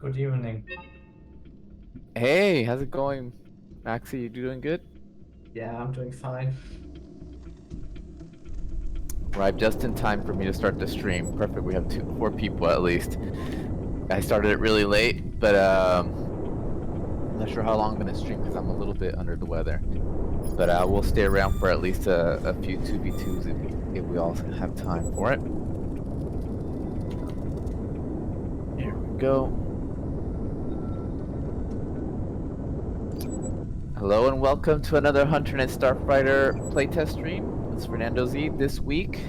Good evening. Hey, how's it going, Maxie? You doing good? Yeah, I'm doing fine. Right, just in time for me to start the stream. Perfect. We have four people at least. I started it really late, but I'm not sure how long I'm gonna stream because I'm a little bit under the weather. But we'll stay around for at least a few 2v2s if we all have time for it. Here we go. Hello and welcome to another HunterNet Starfighter playtest stream. It's Fernando Z. This week,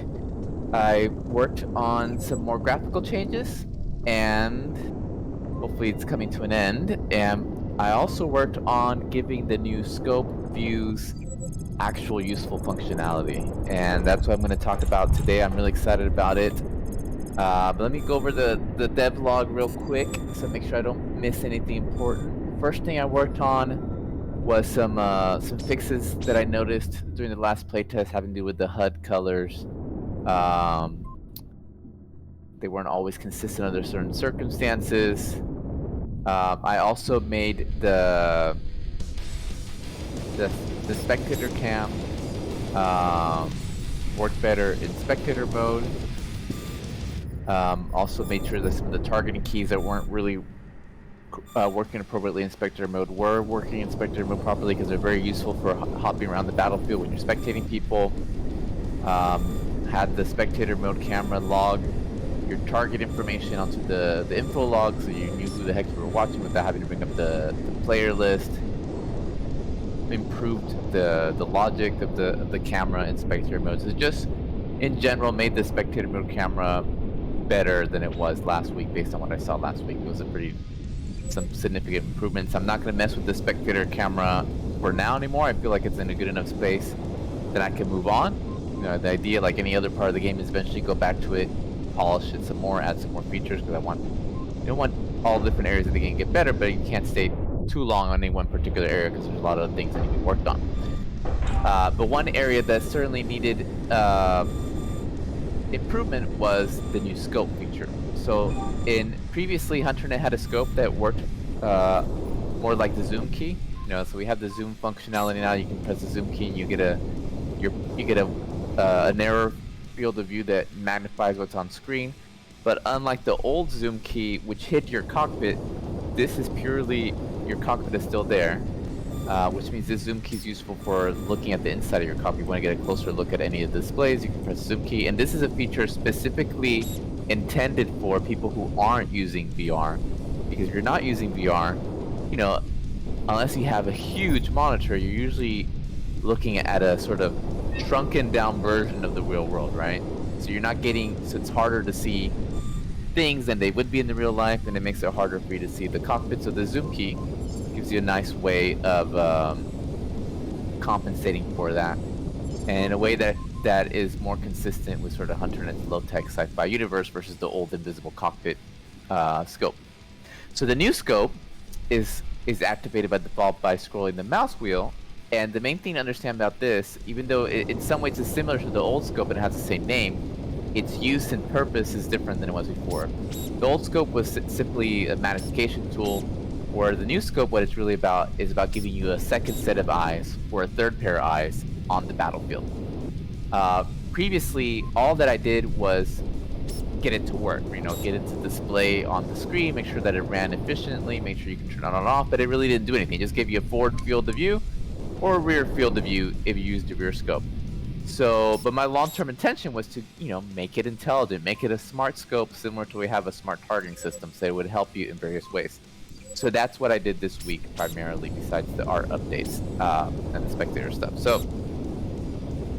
I worked on some more graphical changes, and hopefully it's coming to an end. And I also worked on giving the new scope views actual useful functionality, and that's what I'm going to talk about today. I'm really excited about it. But let me go over the devlog real quick, so make sure I don't miss anything important. First thing I worked on was some fixes that I noticed during the last playtest having to do with the HUD colors. They weren't always consistent under certain circumstances. I also made the spectator cam work better in spectator mode. Also made sure that some of the targeting keys that weren't really working appropriately in spectator mode were working in spectator mode properly, because they're very useful for hopping around the battlefield when you're spectating people. Had the spectator mode camera log your target information onto the info log, so you knew who the heck you were watching without having to bring up the player list. Improved the logic of the camera in spectator mode. So just in general made the spectator mode camera better than it was last week based on what I saw last week. It was some significant improvements. I'm not going to mess with the spectator camera for now anymore. I feel like it's in a good enough space that I can move on. You know, the idea, like any other part of the game, is eventually go back to it, polish it some more, add some more features, because you don't want all the different areas of the game to get better, but you can't stay too long on any one particular area because there's a lot of things that need to be worked on. But one area that certainly needed improvement was the new scope feature. So previously, HunterNet had a scope that worked more like the zoom key. You know, so we have the zoom functionality now. You can press the zoom key and you get a narrower field of view that magnifies what's on screen. But unlike the old zoom key, which hid your cockpit, this is purely your cockpit is still there, which means this zoom key is useful for looking at the inside of your cockpit. You want to get a closer look at any of the displays, you can press the zoom key. And this is a feature specifically intended for people who aren't using VR, because if you're not using VR, you know, unless you have a huge monitor, you're usually looking at a sort of shrunken down version of the real world, right? So you're not getting, so it's harder to see things than they would be in the real life, and it makes it harder for you to see the cockpit. So the zoom key gives you a nice way of compensating for that, and in a way that is more consistent with sort of HunterNet's low-tech sci-fi universe versus the old invisible cockpit scope. So the new scope is activated by default by scrolling the mouse wheel. And the main thing to understand about this, even though in some ways it's similar to the old scope and it has the same name, its use and purpose is different than it was before. The old scope was simply a magnification tool, where the new scope, what it's really about, is about giving you a second set of eyes, or a third pair of eyes, on the battlefield. Previously, all that I did was get it to work, you know, get it to display on the screen, make sure that it ran efficiently, make sure you can turn it on and off, but it really didn't do anything. It just gave you a forward field of view, or a rear field of view if you used a rear scope. So, but my long-term intention was to, you know, make it intelligent, make it a smart scope similar to we have a smart targeting system, so it would help you in various ways. So that's what I did this week primarily, besides the art updates and the spectator stuff. So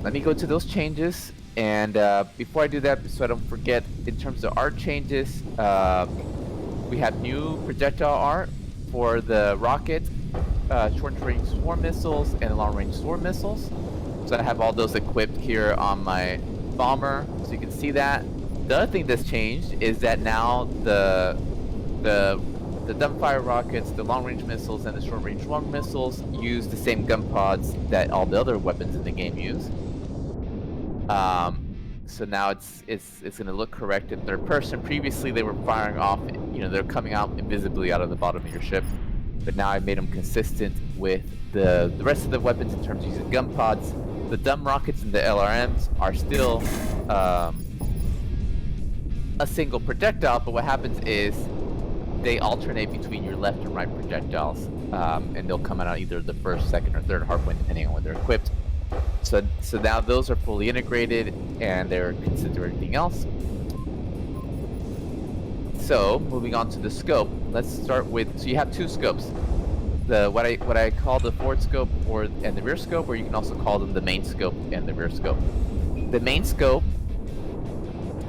let me go to those changes, and before I do that, so I don't forget, in terms of art changes, we have new projectile art for the rocket, short-range swarm missiles, and long-range swarm missiles. So I have all those equipped here on my bomber, so you can see that. The other thing that's changed is that now the dumbfire rockets, the long-range missiles, and the short-range swarm missiles use the same gun pods that all the other weapons in the game use. So now it's going to look correct in third person. Previously, they were firing off. They're coming out invisibly out of the bottom of your ship. But now I made them consistent with the rest of the weapons in terms of using gun pods. The dumb rockets and the LRMs are still a single projectile, but what happens is they alternate between your left and right projectiles, and they'll come out either the first, second, or third hardpoint depending on when they're equipped. So now those are fully integrated and they're consistent with everything else. So moving on to the scope, let's start with, so you have two scopes. What I call the forward scope and the rear scope, or you can also call them the main scope and the rear scope. The main scope,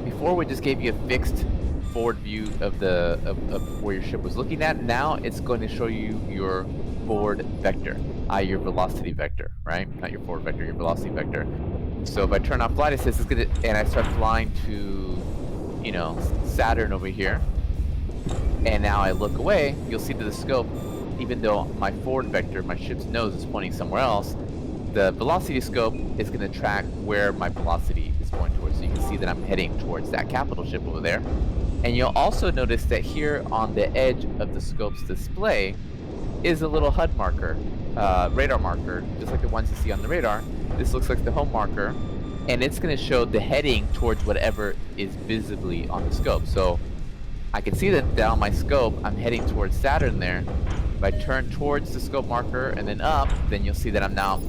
before we just gave you a fixed forward view of where your ship was looking at. Now it's going to show you your forward vector, i.e. your velocity vector, right? Not your forward vector, your velocity vector. So if I turn on flight assist, and I start flying to, Saturn over here, and now I look away, you'll see that the scope, even though my forward vector, my ship's nose, is pointing somewhere else, the velocity scope is going to track where my velocity is going towards. So you can see that I'm heading towards that capital ship over there. And you'll also notice that here on the edge of the scope's display is a little HUD marker, radar marker, just like the ones you see on the radar. This looks like the home marker, and it's going to show the heading towards whatever is visibly on the scope. So I can see that down my scope, I'm heading towards Saturn there. If I turn towards the scope marker and then up, then you'll see that I'm now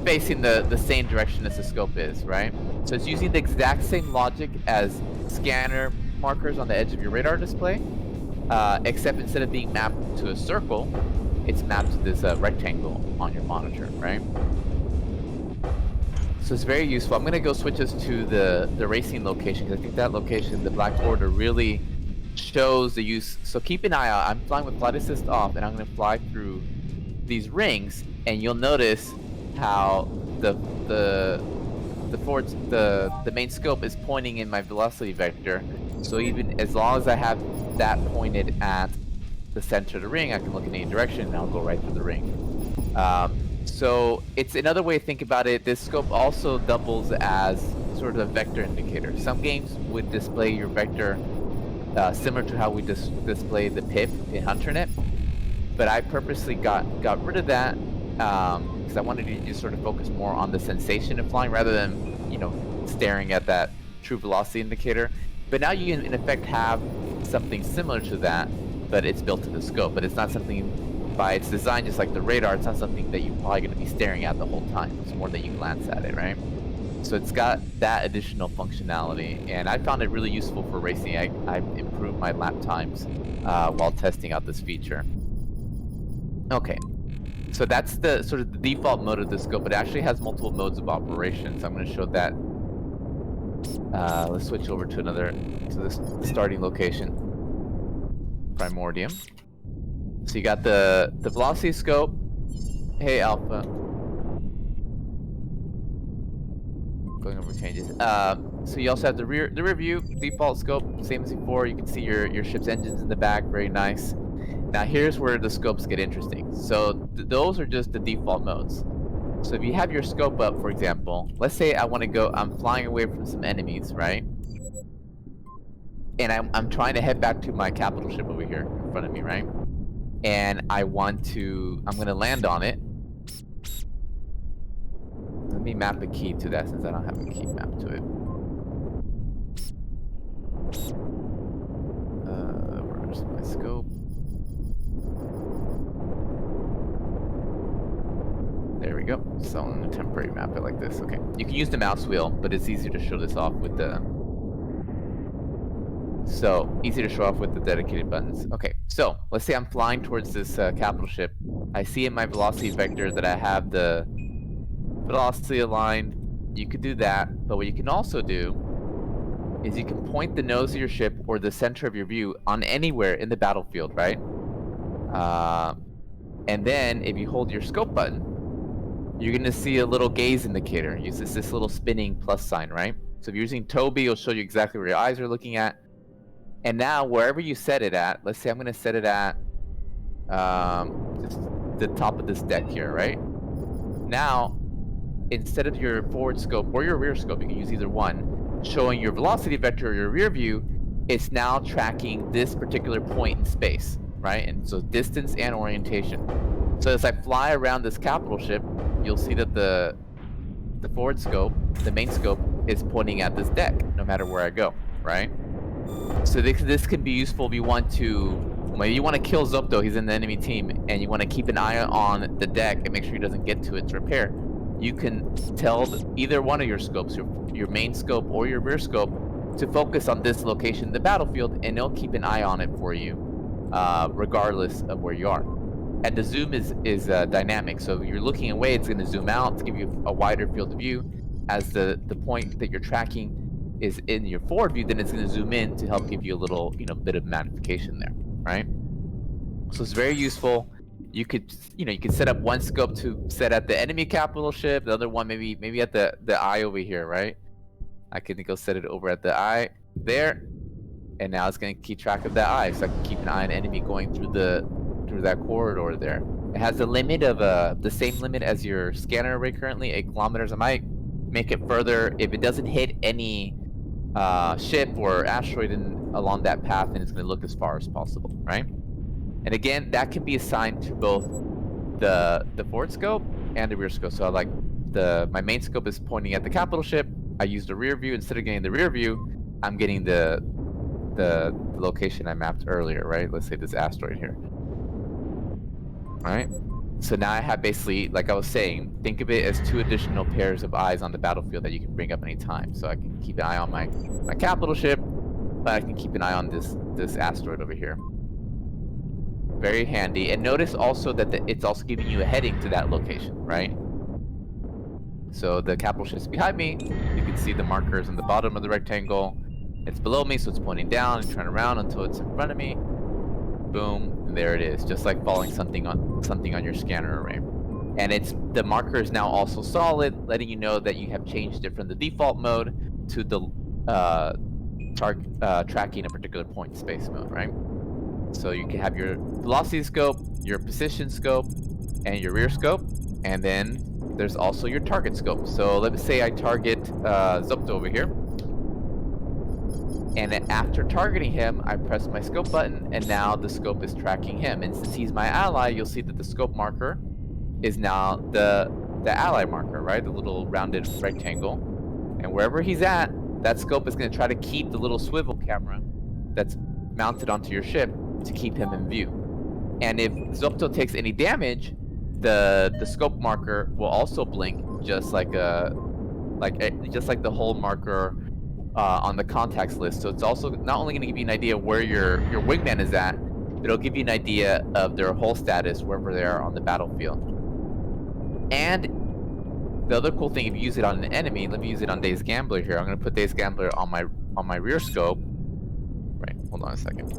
facing the same direction as the scope is, right? So it's using the exact same logic as scanner markers on the edge of your radar display, except instead of being mapped to a circle, it's mapped to this rectangle on your monitor, right? So it's very useful. I'm going to go switch us to the racing location, because I think that location, the black border, really shows the use. So keep an eye out. I'm flying with flight assist off, and I'm going to fly through these rings, and you'll notice how the main scope is pointing in my velocity vector. So even as long as I have that pointed at the center of the ring, I can look in any direction and I'll go right through the ring. So it's another way to think about it. This scope also doubles as sort of a vector indicator. Some games would display your vector similar to how we display the PIP in HunterNet, but I purposely got rid of that because I wanted to just sort of focus more on the sensation of flying rather than staring at that true velocity indicator. But now you can in effect have something similar to that, but it's built to the scope. But it's not something, by its design, just like the radar, it's not something that you're probably going to be staring at the whole time. It's more that you glance at it, right? So it's got that additional functionality, and I found it really useful for racing. I improved my lap times while testing out this feature. Okay, so that's the sort of the default mode of the scope, but it actually has multiple modes of operation. So I'm going to show that. Let's switch over to the starting location, Primordium. So you got the velocity scope. Hey, Alpha. Going over changes. So you also have the rear view default scope, same as before. You can see your ship's engines in the back, very nice. Now here's where the scopes get interesting. So those are just the default modes. So if you have your scope up, for example, let's say I'm flying away from some enemies, right? And I'm trying to head back to my capital ship over here in front of me, right? And I'm going to land on it. Let me map a key to that since I don't have a key map to it. Where's my scope? There we go. So I'm going to temporary map it like this. Okay. You can use the mouse wheel, but it's easier to show this off with the... So, easy to show off with the dedicated buttons. Okay, so let's say I'm flying towards this capital ship. I see in my velocity vector that I have the velocity aligned. You could do that, but what you can also do is you can point the nose of your ship or the center of your view on anywhere in the battlefield, right? And then if you hold your scope button, you're going to see a little gaze indicator. It uses this little spinning plus sign, right? So if you're using Toby, it'll show you exactly where your eyes are looking at. And now, wherever you set it at, let's say I'm going to set it at just the top of this deck here, right? Now, instead of your forward scope or your rear scope, you can use either one, showing your velocity vector or your rear view, it's now tracking this particular point in space, right? And so distance and orientation. So as I fly around this capital ship, you'll see that the forward scope, the main scope, is pointing at this deck, no matter where I go, right? So this can be useful if you want to, maybe you want to kill Zopto, he's in the enemy team, and you want to keep an eye on the deck and make sure he doesn't get to it to repair. You can tell either one of your scopes, your main scope or your rear scope, to focus on this location in the battlefield, and it'll keep an eye on it for you, regardless of where you are. And the zoom is dynamic, so if you're looking away, it's going to zoom out to give you a wider field of view. As the point that you're tracking is in your forward view, then it's going to zoom in to help give you a little, bit of magnification there, right? So it's very useful. You could set up one scope to set at the enemy capital ship, the other one maybe at the eye over here, right? I can go set it over at the eye there, and now it's going to keep track of that eye, so I can keep an eye on enemy going through that corridor there. It has a limit of the same limit as your scanner array currently, 8 kilometers. I might make it further if it doesn't hit any ship or asteroid along that path, and it's going to look as far as possible, right? And again, that can be assigned to both the forward scope and the rear scope. So like my main scope is pointing at the capital ship. I use the rear view. Instead of getting the rear view, I'm getting the location I mapped earlier, right? Let's say this asteroid here. All right. So now I have basically, like I was saying, think of it as 2 additional pairs of eyes on the battlefield that you can bring up anytime. So I can keep an eye on my capital ship, but I can keep an eye on this asteroid over here. Very handy. And notice also that it's also giving you a heading to that location, right? So the capital ship's behind me. You can see the markers in the bottom of the rectangle. It's below me, so it's pointing down and turn around until it's in front of me. Boom, and there it is, just like following something on your scanner array. And the marker is now also solid, letting you know that you have changed it from the default mode to the tracking a particular point in space mode, right? So you can have your velocity scope, your position scope, and your rear scope, and then there's also your target scope. So let's say I target Zopto over here. And then after targeting him, I press my scope button, and now the scope is tracking him. And since he's my ally, you'll see that the scope marker is now the ally marker, right? The little rounded rectangle. And wherever he's at, that scope is going to try to keep the little swivel camera that's mounted onto your ship to keep him in view. And if Zopto takes any damage, the scope marker will also blink, just like the whole marker on the contacts list. So it's also not only going to give you an idea where your wingman is at, but it'll give you an idea of their whole status wherever they are on the battlefield. And the other cool thing, if you use it on an enemy, let me use it on Dazegambler here. I'm going to put Dazegambler on my rear scope. Right, hold on a second.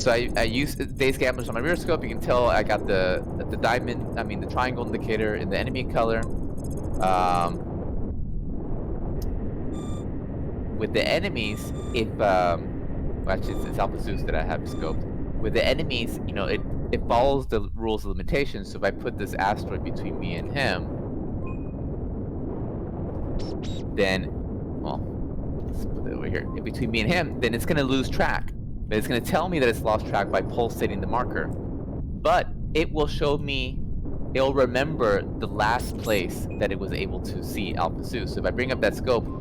So I use Dazegambler on my rear scope. You can tell I got the triangle indicator in the enemy color. With the enemies, if actually it's Alpha Zeus that I have scoped. With the enemies, it follows the rules of limitations. So if I put this asteroid between me and him, then, well, let's put it over here. Between me and him, then it's going to lose track. But it's going to tell me that it's lost track by pulsating the marker. But it will show me, it'll remember the last place that it was able to see Alpha Zeus. So if I bring up that scope,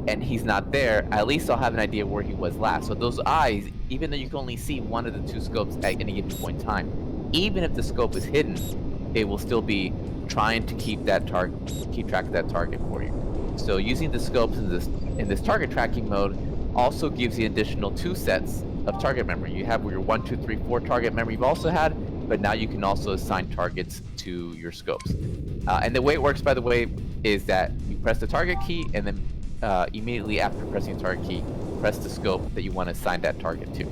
and he's not there, at least I'll have an idea where he was last. So those eyes, even though you can only see one of the 2 scopes at any given point in time, even if the scope is hidden, it will still be trying to keep track of that target for you. So using the scopes in this target tracking mode also gives you additional 2 sets of target memory. You have your 1, 2, 3, 4 target memory you've also had, but now you can also assign targets to your scopes. And the way it works, by the way, is that you press the target key, and then immediately after pressing the target key, press the scope that you want to assign that target to.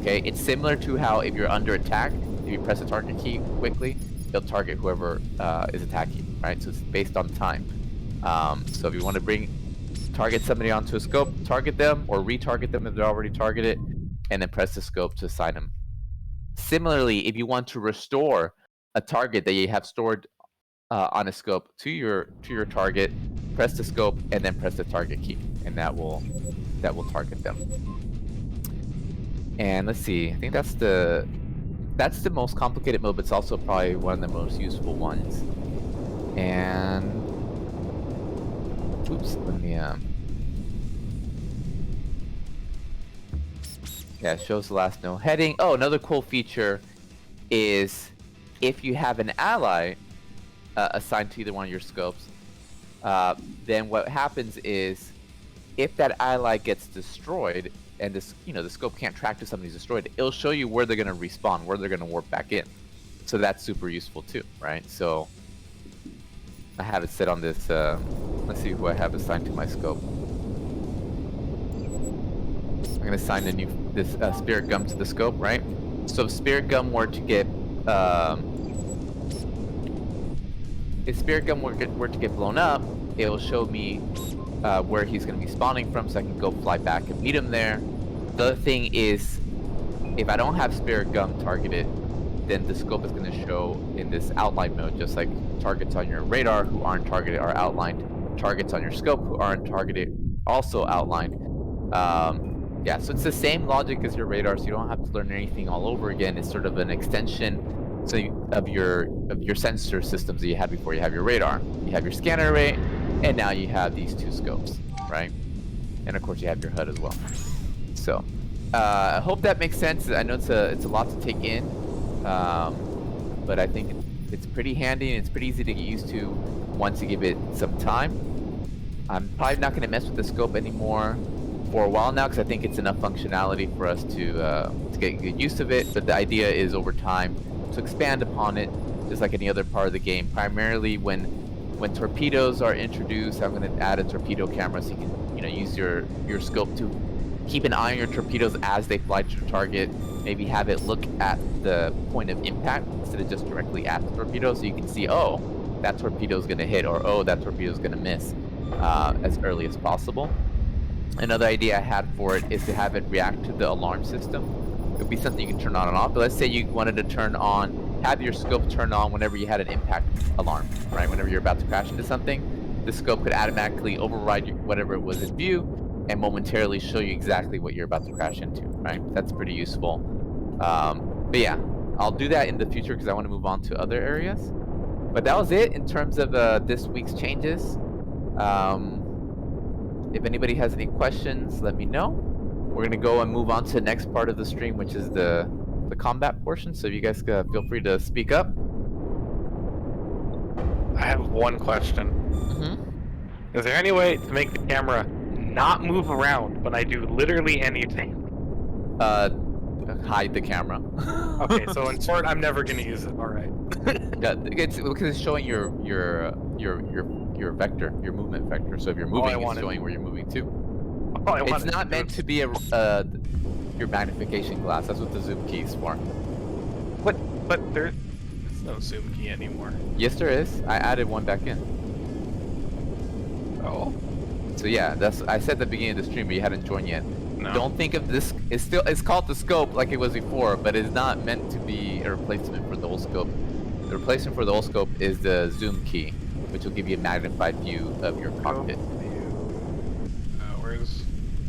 Okay, it's similar to how if you're under attack, if you press the target key quickly, it'll target whoever is attacking, right? So it's based on time. So if you want to target somebody onto a scope, target them or retarget them if they're already targeted, and then press the scope to assign them. Similarly, if you want to restore a target that you have stored on a scope to your target, press the scope, and then press the target key, and that will target them. And let's see, I think that's the most complicated mode, but it's also probably one of the most useful ones. And oops, let me yeah, it shows the last no heading. Oh, another cool feature is if you have an ally assigned to either one of your scopes, then what happens is if that ally gets destroyed and this, the scope can't track to somebody's destroyed, it'll show you where they're going to respawn, where they're going to warp back in. So that's super useful too, right? So I have it set on this. Let's see who I have assigned to my scope. I'm going to assign this Spirit Gum to the scope, right? So if Spirit Gum were to get blown up, it will show me where he's going to be spawning from, so I can go fly back and meet him there. The other thing is, if I don't have Spirit Gum targeted, then the scope is going to show in this outline mode, just like targets on your radar who aren't targeted are outlined. Targets on your scope who aren't targeted also outlined. Yeah, so it's the same logic as your radar, so you don't have to learn anything all over again. It's sort of an extension of your sensor systems that you had before. You have your radar, you have your scanner array, and now you have these two scopes, right? And of course you have your HUD as well. So I hope that makes sense. I know it's a lot to take in, but I think it's pretty handy and it's pretty easy to get used to once you give it some time. I'm probably not going to mess with the scope anymore for a while now, because I think it's enough functionality for us to get good use of it. But the idea is over time to expand upon it, just like any other part of the game. Primarily when torpedoes are introduced, I'm going to add a torpedo camera so you can use your scope to keep an eye on your torpedoes as they fly to your target. Maybe have it look at the point of impact instead of just directly at the torpedo, so you can see, oh, that torpedo is going to hit, or oh, that torpedo is going to miss as early as possible. Another idea I had for it is to have it react to the alarm system. It would be something you can turn on and off. But let's say you wanted to have your scope turn on whenever you had an impact alarm, right? Whenever you're about to crash into something, the scope could automatically override whatever it was in view and momentarily show you exactly what you're about to crash into, right? That's pretty useful. But yeah, I'll do that in the future because I want to move on to other areas. But that was it in terms of this week's changes. If anybody has any questions, let me know. We're gonna go and move on to the next part of the stream, which is the combat portion. So if you guys feel free to speak up. I have one question. Mm-hmm. Is there any way to make the camera not move around when I do literally anything? Hide the camera. Okay, so in short, I'm never gonna use it. All right. Yeah, it's because it's showing your vector, your movement vector. So if you're moving, it's showing where you're moving to. It's not meant to be your magnification glass. That's what the zoom key is for. But there's no zoom key anymore. Yes, there is. I added one back in. Oh. So yeah, I said at the beginning of the stream, but you hadn't joined yet. No. Don't think of this. It's called the scope like it was before, but it's not meant to be a replacement for the old scope. The replacement for the old scope is the zoom key, which will give you a magnified view of your cockpit. Where's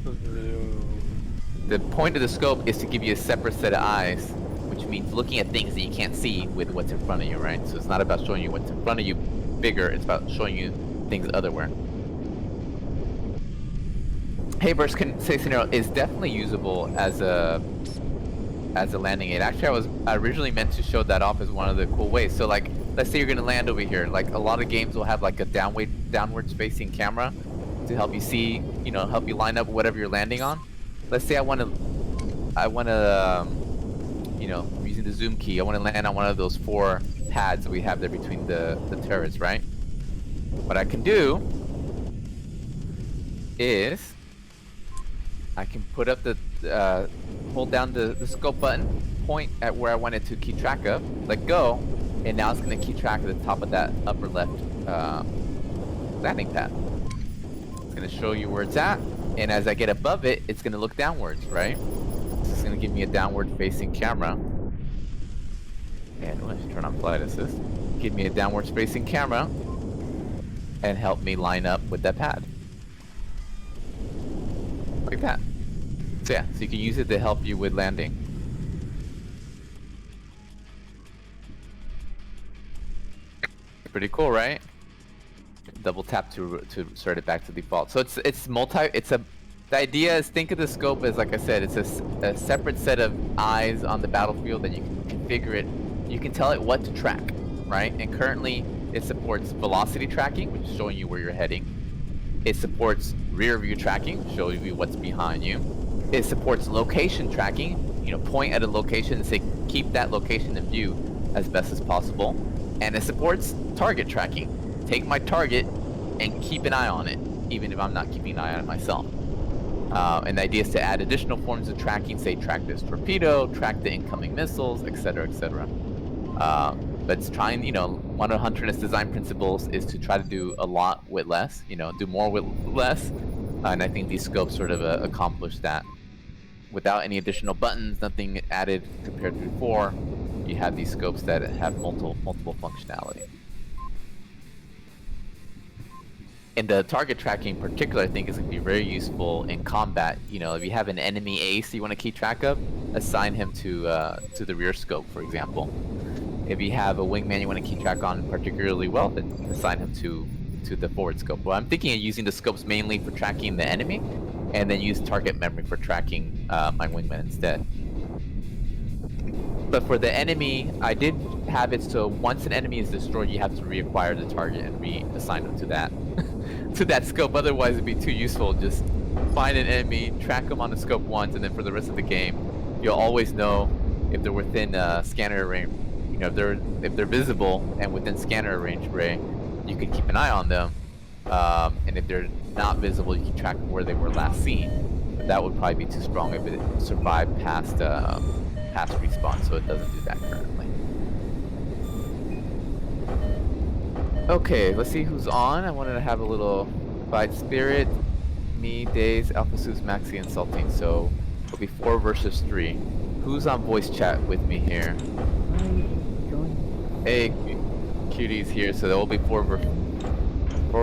the zoom? The point of the scope is to give you a separate set of eyes, which means looking at things that you can't see with what's in front of you, right? So it's not about showing you what's in front of you bigger, it's about showing you things otherwhere. Hey, Burst Case Scenario is definitely usable as a landing aid. Actually, I originally meant to show that off as one of the cool ways. So like, let's say you're gonna land over here. Like a lot of games will have like a downward facing camera to help you see, help you line up whatever you're landing on. Let's say I want to, using the zoom key, I want to land on one of those 4 pads that we have there between the turrets, right? What I can do is I can put up hold down the scope button, point at where I want it to keep track of, let go, and now it's going to keep track of the top of that upper left landing pad. It's going to show you where it's at, and as I get above it, it's going to look downwards, right? It's going to give me a downward facing camera. And let's turn on flight assist. give me a downwards facing camera and help me line up with that pad. Like that. So yeah, so you can use it to help you with landing. Pretty cool, right? Double tap to sort it back to default. So the idea is, think of the scope as, like I said, it's a separate set of eyes on the battlefield that you can configure it. You can tell it what to track, right? And currently it supports velocity tracking, which is showing you where you're heading. It supports rear view tracking, showing you what's behind you. It supports location tracking, you know, point at a location and say, keep that location in view as best as possible. And it supports target tracking. Take my target and keep an eye on it, even if I'm not keeping an eye on it myself. And the idea is to add additional forms of tracking, say track this torpedo, track the incoming missiles, etc., etc. But it's trying, you know, one of Hunterness design principles is to try to do a lot with less, you know, do more with less. And I think these scopes sort of accomplish that. Without any additional buttons, nothing added compared to before, you have these scopes that have multiple functionality. And the target tracking in particular, I think, is going to be very useful in combat. You know, if you have an enemy ace you want to keep track of, assign him to the rear scope, for example. If you have a wingman you want to keep track on particularly well, then assign him to the forward scope. Well, I'm thinking of using the scopes mainly for tracking the enemy, and then use target memory for tracking my wingman instead. But for the enemy, I did have it so once an enemy is destroyed, you have to reacquire the target and reassign them to that to that scope. Otherwise, it'd be too useful. Just find an enemy, track them on the scope once, and then for the rest of the game, you'll always know if they're within scanner range. You know, if they're visible and within scanner range, Ray, you can keep an eye on them. And if they're not visible, you can track where they were last seen. But that would probably be too strong if it survived past respawn, so it doesn't do that currently. Okay, let's see who's on. I wanted to have a little fight. Spirit, me, Days, Alpha Sus, Maxi, and Saltine. So it'll be 4 versus 3. Who's on voice chat with me here? Hey, Cutie's here, so there will be 4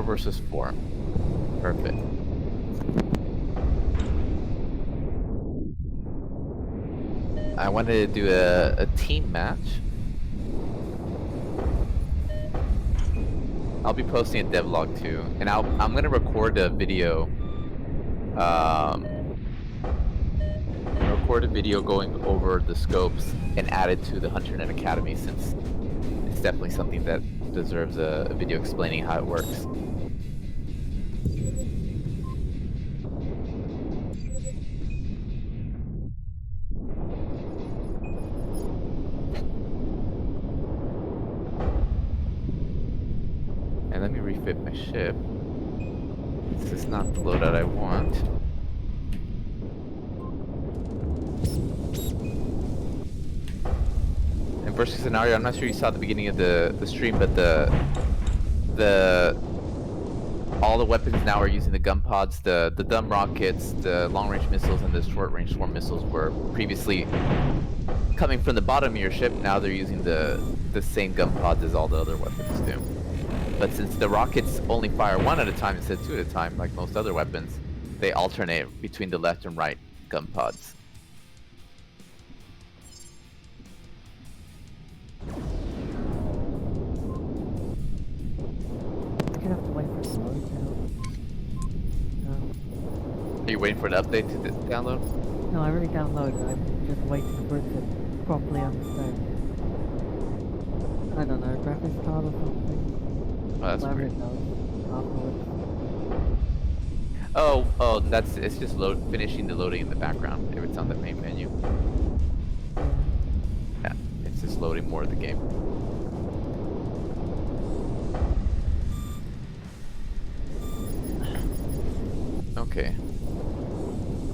versus 4. Perfect. I wanted to do a team match. I'll be posting a devlog too, and I'm gonna record a video. Record a video going over the scopes and add it to the HunterNet Academy, since it's definitely something that deserves a video explaining how it works. And let me refit my ship. This is not the loadout I want. In worst case scenario, I'm not sure you saw at the beginning of the stream, but all the weapons now are using the gun pods. The dumb rockets, the long-range missiles, and the short-range swarm missiles were previously coming from the bottom of your ship. Now they're using the same gun pods as all the other weapons do. But since the rockets only fire 1 at a time instead of 2 at a time, like most other weapons, they alternate between the left and right gun pods. Gonna have to wait for it to load now. Are you waiting for the update to download? No, I already downloaded it. I'm just waiting for it to properly understand. I don't know, graphics card or something. Oh, that's Whatever weird. it does afterwards. Oh, it's just finishing the loading in the background if it's on the main menu. Yeah, it's just loading more of the game. Okay.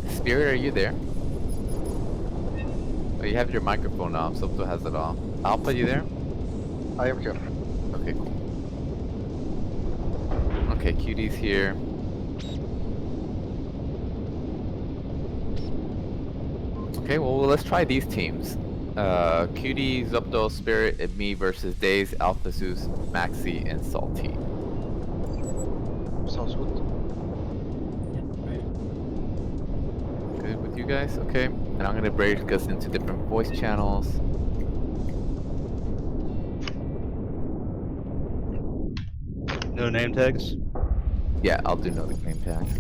Spirit, are you there? Oh, you have your microphone off. Sopto has it off. Alpha, you there? I am here. Okay, cool. Okay, Cutie's here. Okay, well, let's try these teams. Cutie, Zupto, Spirit, and me versus Days, Alpha Zeus, Maxi, and Salty. Sounds good. Yeah, great. Good with you guys? Okay. And I'm gonna break us into different voice channels. No name tags? Yeah, I'll do no name tags.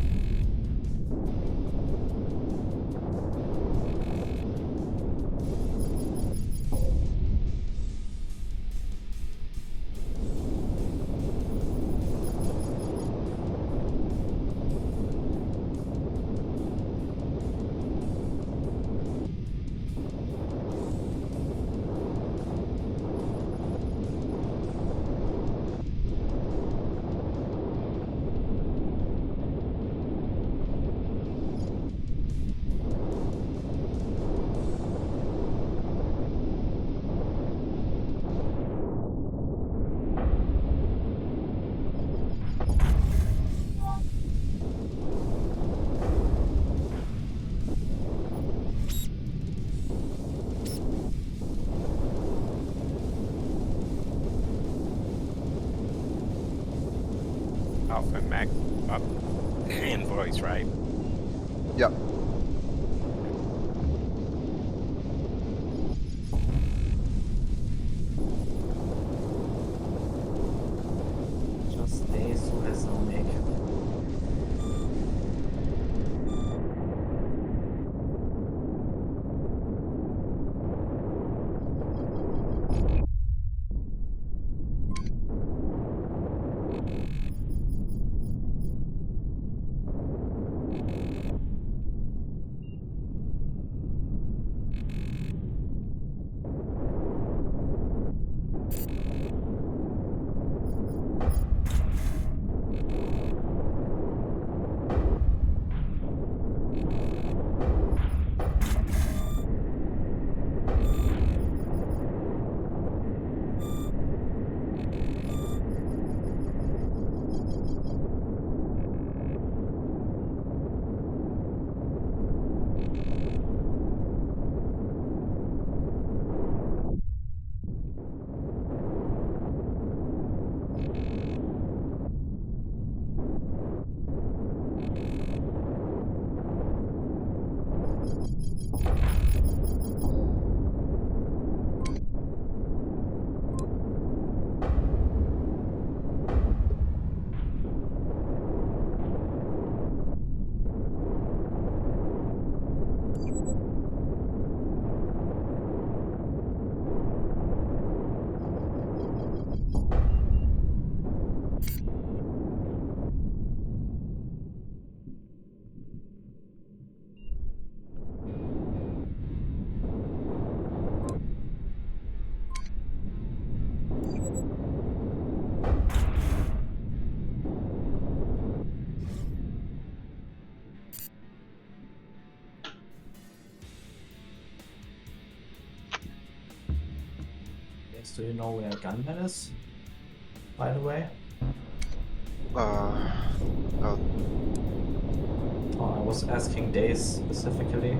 Alpha and Max up in voice, right? Yeah. Just Days who has no make. Days, do you know where Gunman is? By the way? No. Oh, I was asking Days specifically.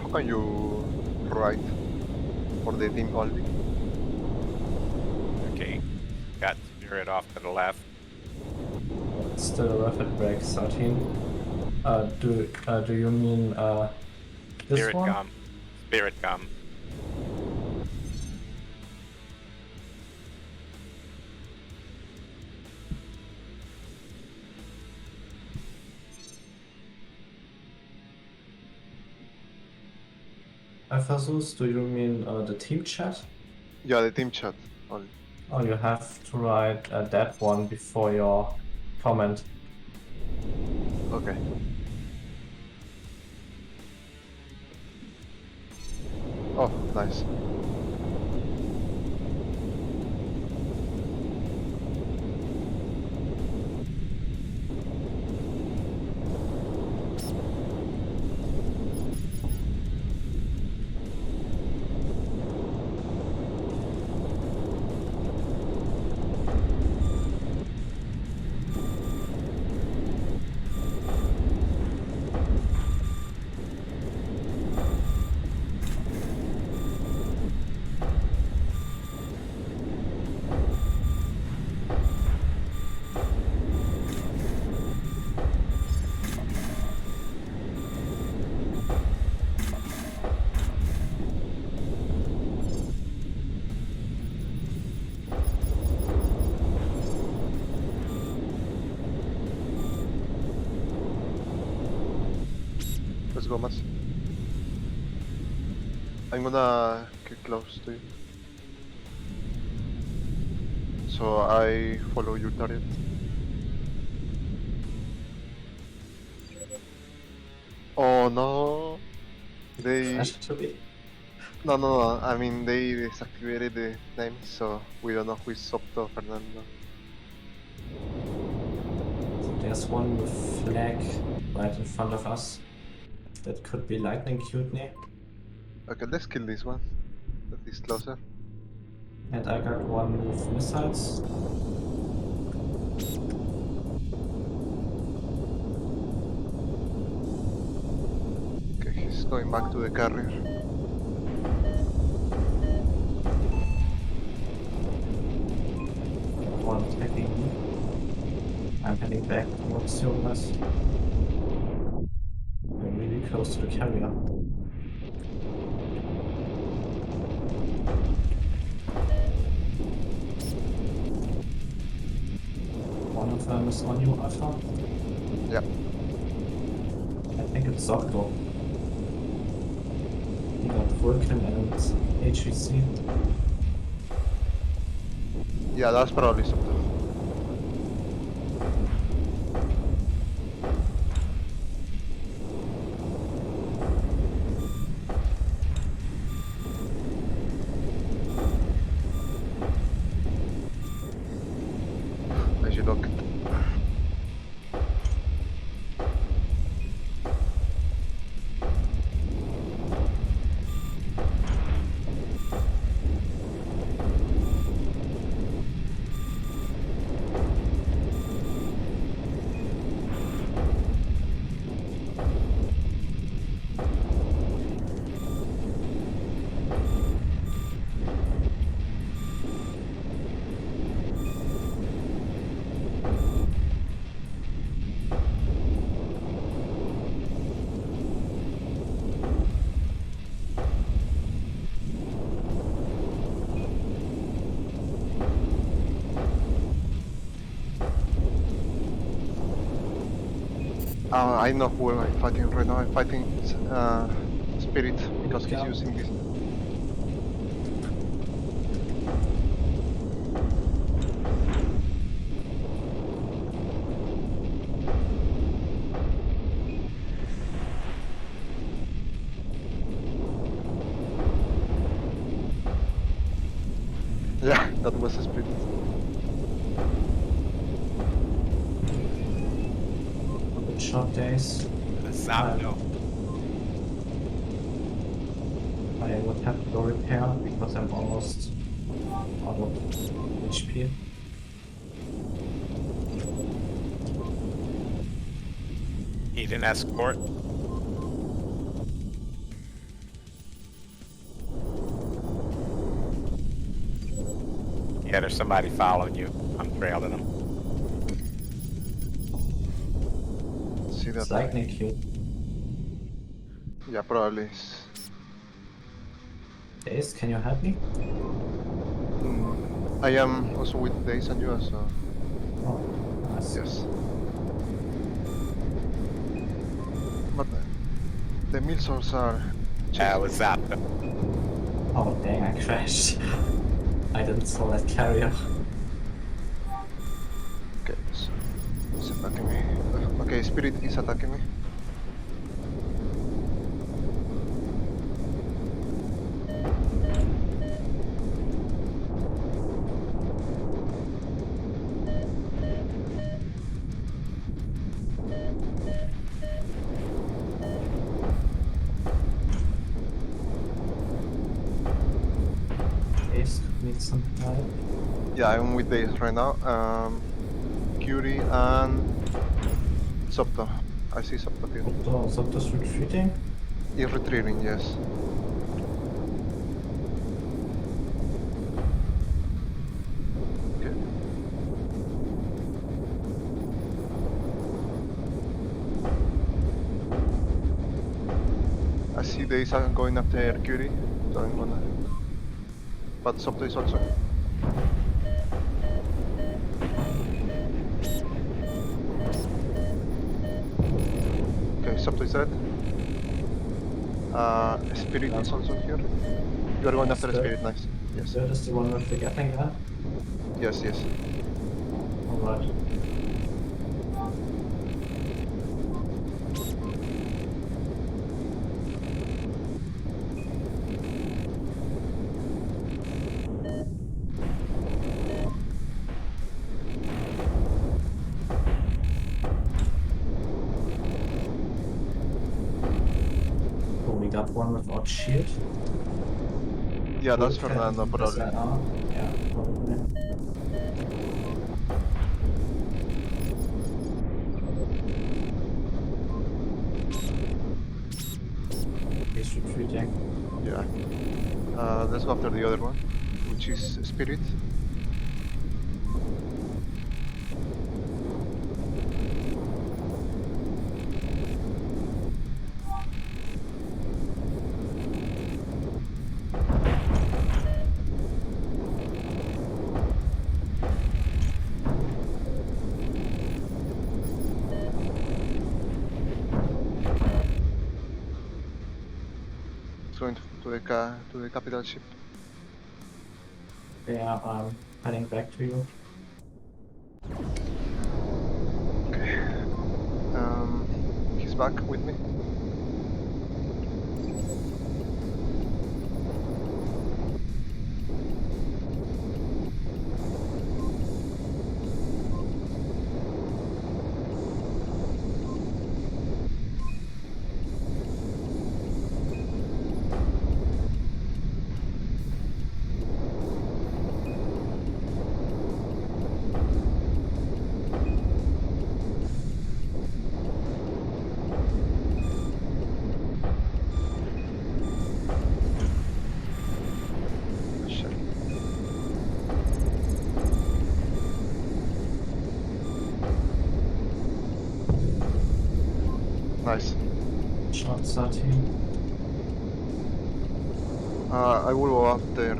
How can you write for the team only? Okay. Got Spirit off to the left. Still a rapid break 13. Do you mean this Spirit one? gum. Spirit gum. Alphazus, do you mean the team chat? Yeah, the team chat only. Oh, you have to write that one before your comment. Okay. Oh, nice. Let's go, Mats. I'm gonna get close to you. So I follow your target. Oh no! They... Flash to be. No. I mean, they deactivated the name, so we don't know who is Sopto Fernando. There's one with flag right in front of us. That could be Lightning Mutiny. Okay, let's kill this one. That is closer. And I got one with missiles. Okay, he's going back to the carrier. One attacking me. I'm heading back towards Silvers. I'm really close to the carrier. One of them is on you, Alpha. Yeah. I think it's Zocto. He got Vulcan and HEC. Yeah, that's probably Sopto. I should look. I know who am I fighting right now. I'm fighting Spirit because he's Yeah. using this. Yeah, that was a Spirit. Good short days. Zapdo. I would have to go repair because I'm almost out of HP. Need an escort. Yeah, there's somebody following you. I'm trailing them. See that? It's Lightning Cute. Yeah, probably. Days, can you help me? I am also with Days and you, so Oh, nice. yes. But the mill source are. Yeah, it was Zapdo. Oh dang, I crashed. I didn't saw that carrier. Okay, so he's attacking me. Okay, Spirit is attacking me. Days need some help. Yeah, I'm with Days right now. Curie and Sopto. I see Sopto here. Zopto's retreating. He's retreating, yes. Okay. I see Days are going after Curie, so I'm gonna. But Sopto is also. Okay, Sopto is dead. Spirit is also here. You are going after Spirit. Spirit, nice. Yes. Spirit is the one with the Gatling gun. Yes, yes. Alright. Oh, we got one without shield. Yeah, that's Who can Fernando, probably. SIR? Yeah, probably. He's retreating. Yeah. Let's go after the other one, which is Spirit. It's going to the capital ship. Yeah, I'm heading back to you. Okay. He's back with me. Shit. Nice. Shot 13. I will go after.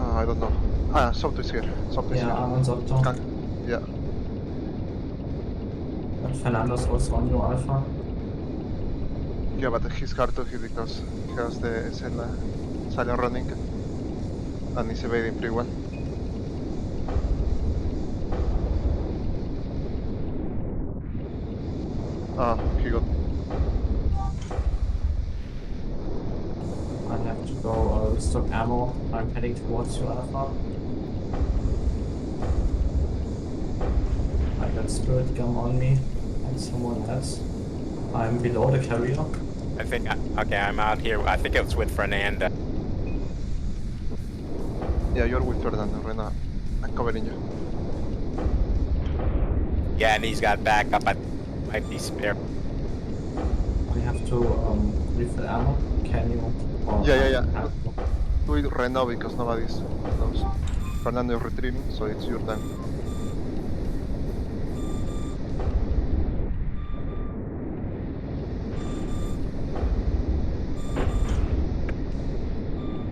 I don't know. Sopto is here. Sopto is Yeah, here. I'm on Zopto. Yeah. But Fernando's also on your Alpha. Yeah, but he's hard to hit because he has the silent running and he's evading pretty well. He got me. I have to go restock ammo. I'm heading towards you, Alpha. I got Spirit Gun on me and someone else. I'm below the carrier. I think, okay, I'm out here. I think it was with Fernanda. Yeah, you're with Fernando right now. I'm covering you. Yeah, and he's got backup. I might be spare. I have to refill ammo. Can you? Or Yeah. I have to. Do it right now because nobody's close. Fernando is retrieving, so it's your time.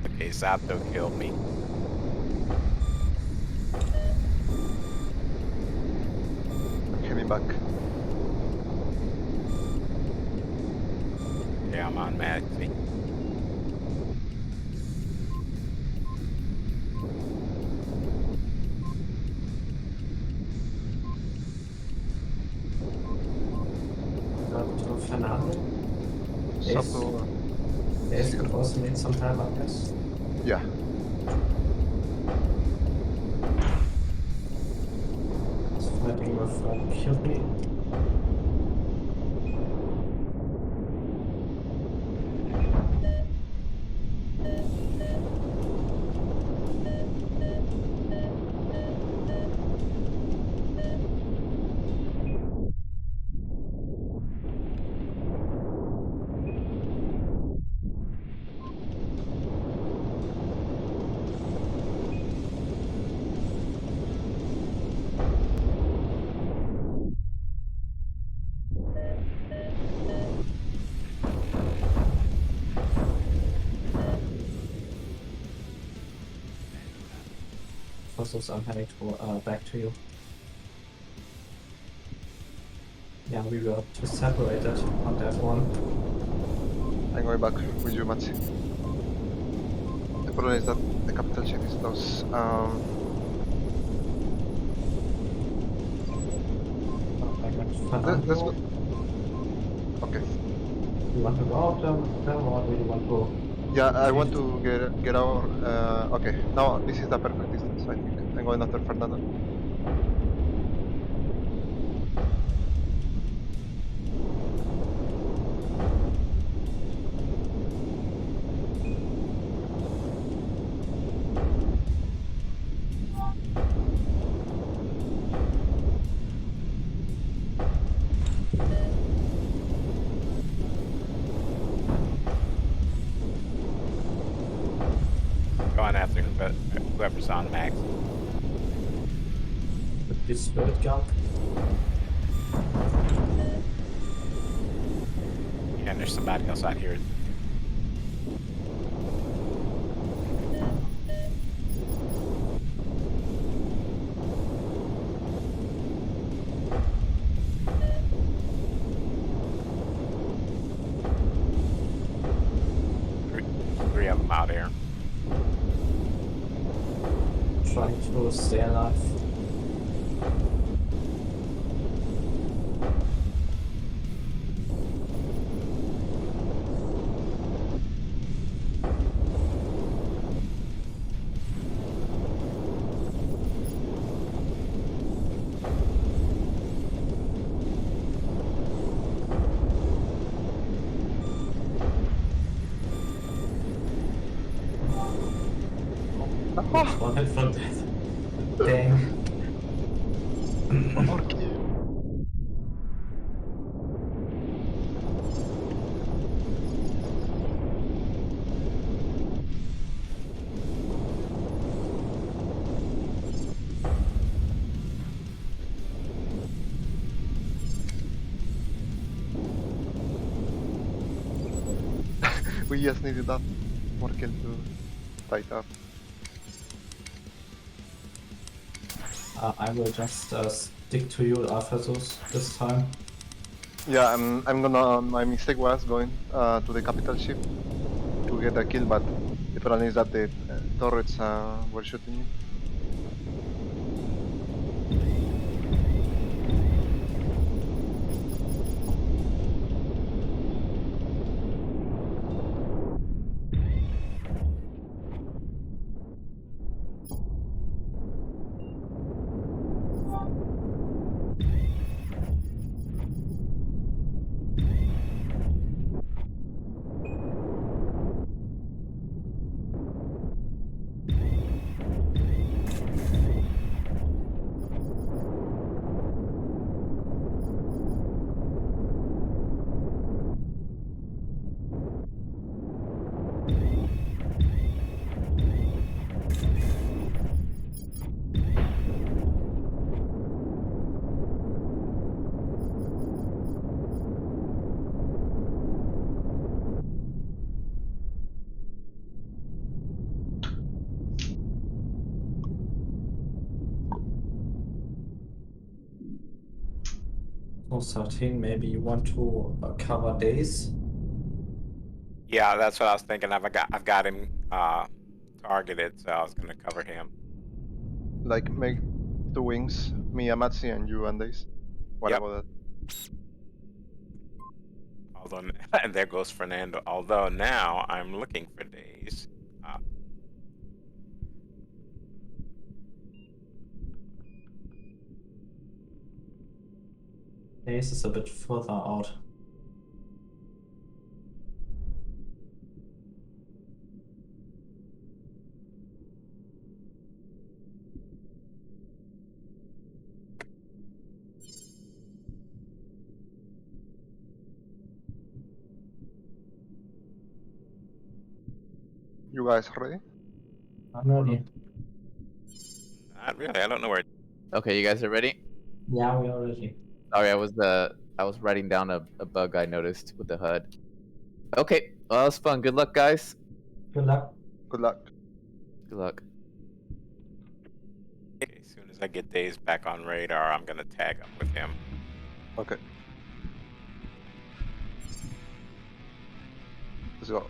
Okay, Zapdo killed me. I'm coming back. Yeah, I'm on Maxie. Got to Fernando. Sopto. Ace could also need some help, I guess. Yeah. He's fighting with Curie. Also, I'm heading to, back to you. Yeah, we were just separated on that one. I'm going back with you, Matsi. The problem is that the capital ship is close. Let's go. Okay. You want to go out them, or do you want to? Yeah, I want Shift. to get out. Okay, now this is the perfect distance. I think I'm going after Fernando. Going after whoever's on max. With this spirit gun. Yeah, and there's somebody else out here. Three of them out here. Trying to stay alive. One hit from death. Dang. We just needed that more kill to tie it up. I will just stick to you, Alphasus, this time. Yeah, I'm gonna. My mistake was going to the capital ship to get a kill, but the problem is that the turrets were shooting me. So 13, maybe you want to cover days. Yeah, that's what I was thinking. I've got him targeted, so I was gonna cover him. Like make two wings, me, Amatsi, and you, Andes. What Yep. about that? Although, and there goes Fernando. Although now I'm looking for days. Days is a bit further out. You guys ready? I'm ready. Not really. I don't know where. Okay, you guys are ready? Yeah, we are ready. Sorry, I was writing down a bug I noticed with the HUD. Okay, well, that was fun. Good luck, guys. Good luck. Good luck. Good luck. Okay, as soon as I get days back on radar, I'm gonna tag up with him. Okay. Let's go.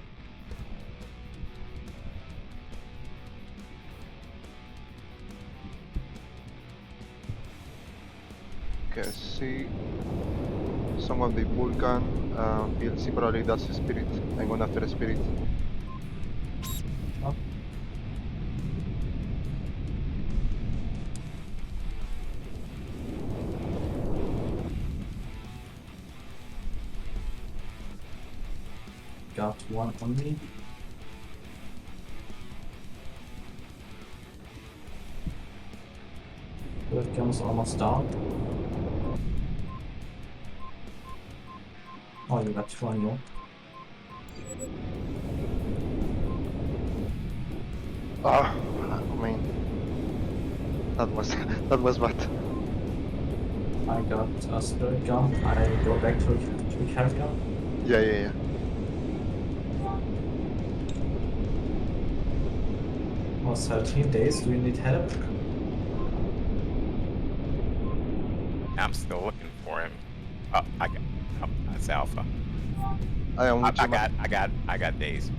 Okay, see. Someone the Vulcan, PLC probably does a Spirit. I'm going after a Spirit. Oh. Got one on me. Third gun's almost down. Oh, you got two on you. Ah, I mean, that was bad. I got a spirit gun. I go back to carrier. Yeah. Oh, 13 days. Do you need help? I'm still looking for him. Oh, that's Alpha. I am with you, man. I got days.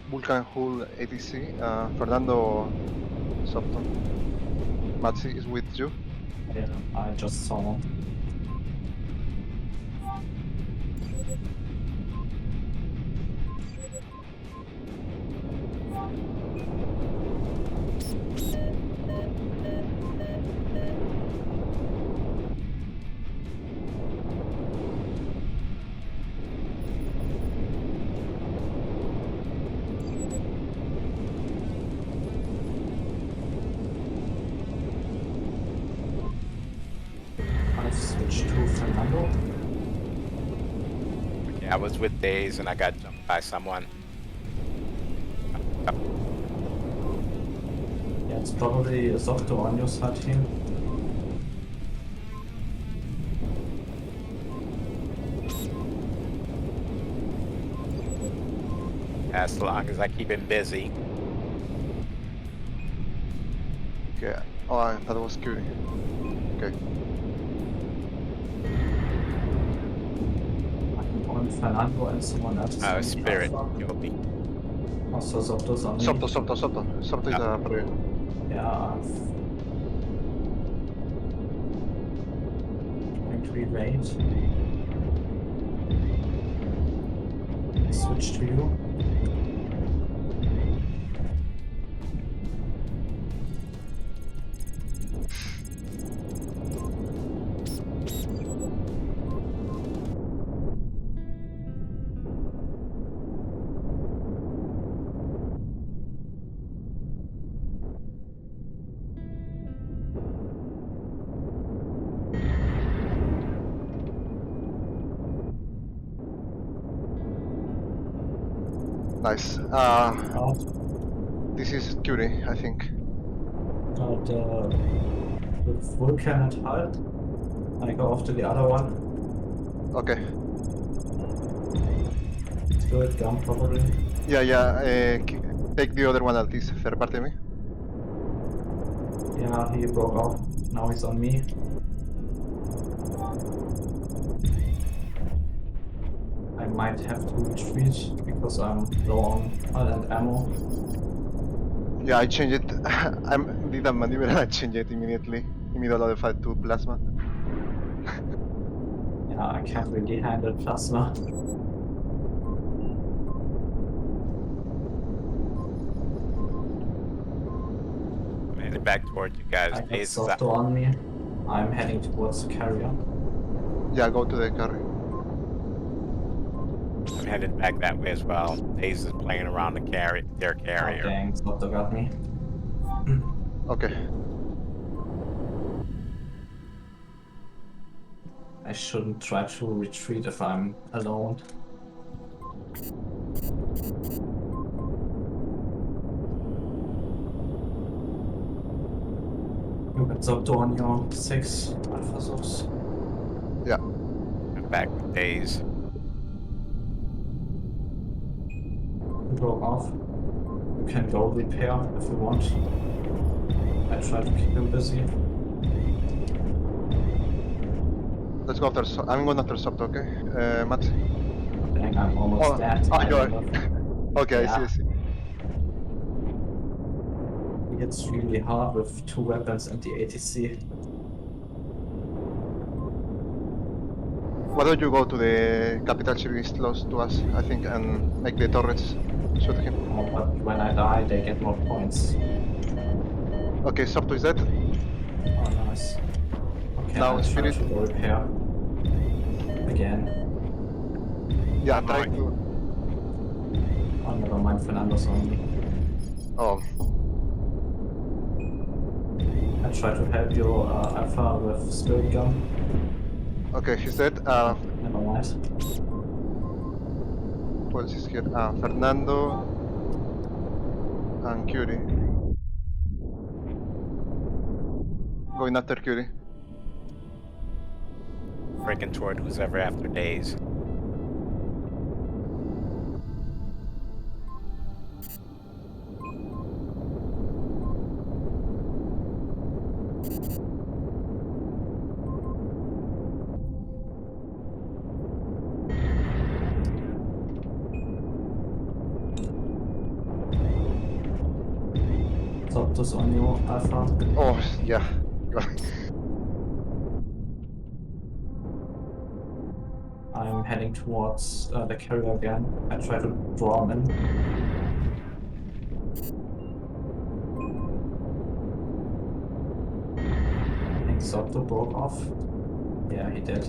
Vulcan Hull ATC. Fernando Sopton. Matsi is with you. Yeah, I just saw one. I switched to Fernando. Yeah, I was with Days and I got jumped by someone. Yeah, it's probably a Zocto on your side here. As long as I keep him busy. Okay. Oh, that was Curie. Okay. I'm on Fernando and someone else. is on Spirit Alpha. killed me. Also, Zocto's on me. Sopto is a player. Yeah, trying to evade. Switch to you. Nice. Out. This is Curie, I think. The Vulcan and Hull. I go after the other one. Okay. Spirit gun probably. Yeah. Take the other one at least. Third party me. Yeah, he broke off. Now he's on me. I might have to retreat because I'm low on hull and ammo. Yeah, I changed it. I did a maneuver and I changed it immediately. In middle of the fight to plasma. Yeah, I can't really handle plasma. I'm heading back towards you guys. I got Days is out. Zocto on me. I'm heading towards the carrier. Yeah, go to the carry. I'm headed back that way as well. Days is playing around their Oh carrier. dang, Zocto got me. Okay. I shouldn't try to retreat if I'm alone. You got Zocto on your 6 Alpha Zocs. Yeah. I'm back with Days. You broke off. You can go repair if you want. I try to keep him busy. Let's go after. I'm going after Sopto, okay? Matt. Dang, I'm almost dead. I you are. don't know. Okay, Yeah. I see. It's really hard with 2 weapons and the ATC. Why don't you go to the capital ship? He's close to us, I think, and make the turrets shoot him. Oh, but when I die, they get more points. Okay, Sopto is dead. Oh, nice. Okay, Now, I'll try Spirit. to go repair. Again. Yeah, I'm try on. to. Oh, never mind, Fernando's on me. Oh, I try to help you, Alpha, with Spirit Gun. okay, he's dead. Never mind. Who else is here? Fernando and Curie. Going after Curie. Breaking toward who's ever after Days. Sopto's on you, Alpha. Oh, yeah. I'm heading towards the carrier again. I try to draw him in. I think Sopto broke off. Yeah, he did.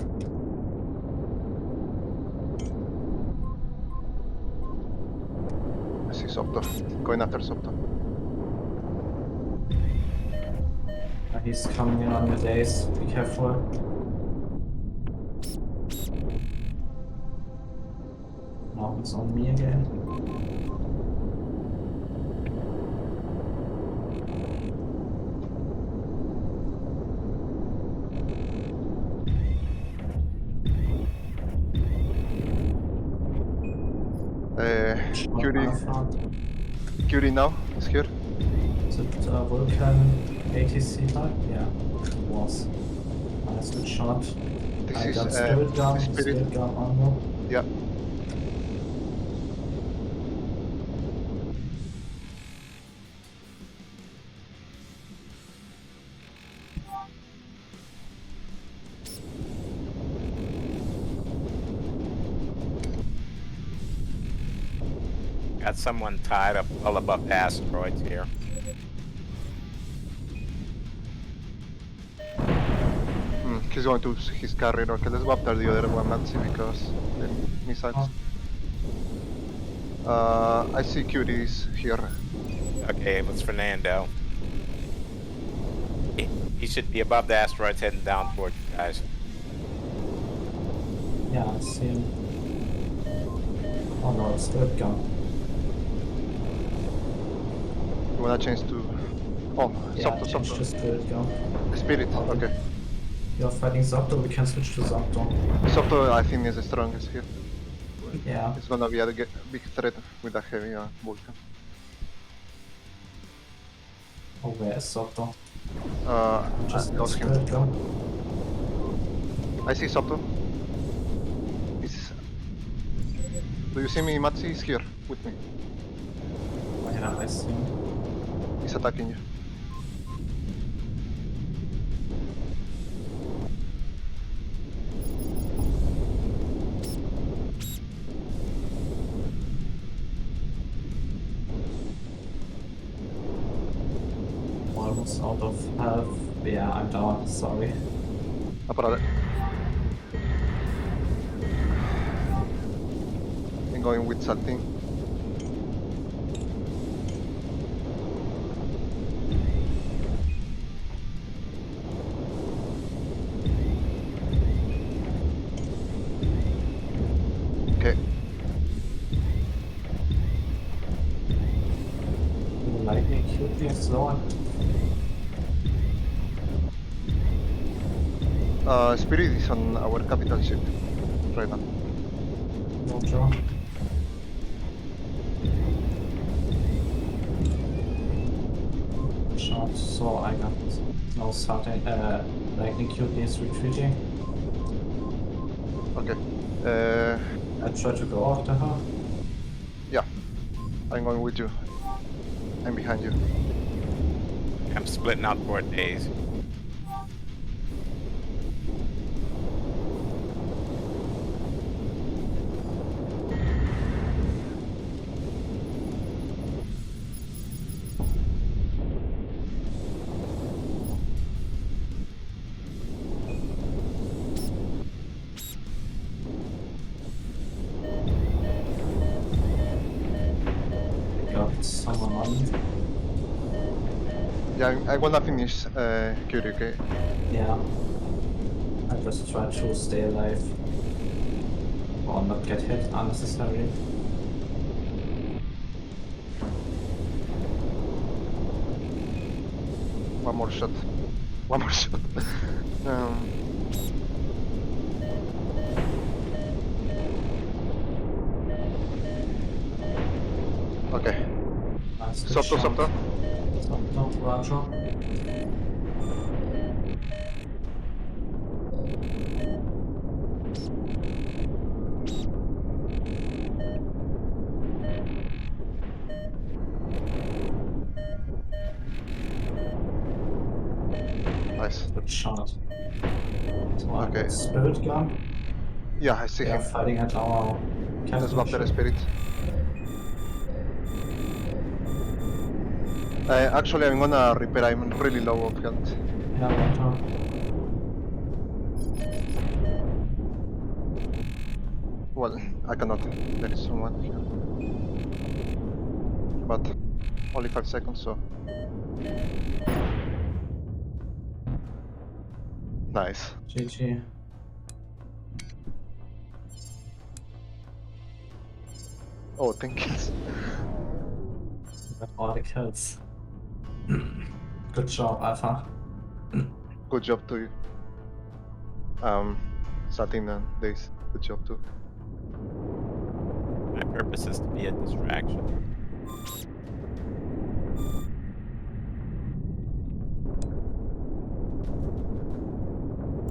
I see Sopto. Going after Sopto. He's coming in on your days. Be careful. Now he's on me again. Curie. Alpha. Curie now is here. Is it Vulcan ATC type? Yeah, it was. Nice, good shot. This I is got Spirit Gun, Spirit. Spirit Gun on you. Yeah. Got someone tied up well above the asteroids here. He's going to his carrier. Okay, let's go after the other one, Nancy, because the missiles. I see Curie's here. Okay, it was Fernando. He should be above the asteroids heading down toward you guys. Yeah, I see him. Oh no, it's Spirit Gun. You wanna change to? Oh, Yeah, Sopto, change to Sopto. Spirit Gun. Spirit. Okay. Okay. You're fighting Zapdo, we can switch to Zapdo. Sopto, I think, is the strongest here. Yeah, It's gonna be a big threat with a heavy Vulcan. oh, where is Zapdo? Just Just lost him. Spirit Gun. I see Sopto. He's... Do you see me, Matsi? He's here with me. Yeah, I see him. He's attacking you. Almost out of health. Yeah, I'm down, sorry. Apparate. I'm going with Salting. Okay. Lightning cube being slower. Spirit is on our capital ship right now. No job. Shot, so I got no something. Lightning cube is retreating. Okay. I try to go after her. Yeah. I'm going with you. I'm behind you. I'm splitting out for days. Got someone on. Yeah, I wanna finish Curie, okay? Yeah. I just try to stay alive. Or not get hit unnecessarily. One more shot. One more shot. um, okay. Nice. Good Sopto, shot. Sopto. Sopto, Roger. Nice. Good shot. So I Okay. got Spirit Gun. Yeah, I see They are him. fighting at our Let's capital not their ship. spirit. Actually, I'm gonna repair. I'm really low of health. Yeah, Roger. Well, I cannot. There is someone here. But only 5 seconds, so. Nice. GG. Oh, thank you. Got all the kills. Good job, Alpha. Good job to you. Satin and Days. Good job too. My purpose is to be a distraction.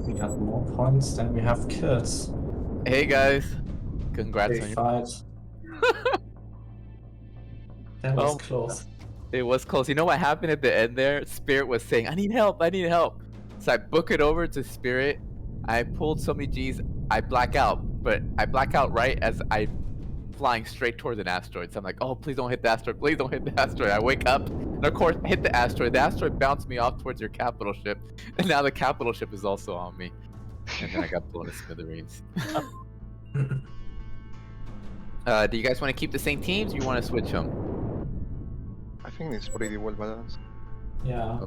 We got more points than we have kills. Hey guys, congrats Big on your. fight. That was Oh, close. it was close. You know what happened at the end there? Spirit was saying, "I need help. I need help." So I book it over to Spirit. I pulled so many G's. I black out, but I black out right as I flying straight towards an asteroid. So I'm like, "Oh, please don't hit the asteroid. Please don't hit the asteroid." I wake up, and of course, hit the asteroid. The asteroid bounced me off towards your capital ship, and now the capital ship is also on me. And then I got blown to smithereens. Do you guys want to keep the same teams? Or you want to switch them? I think it's pretty well balanced. Yeah.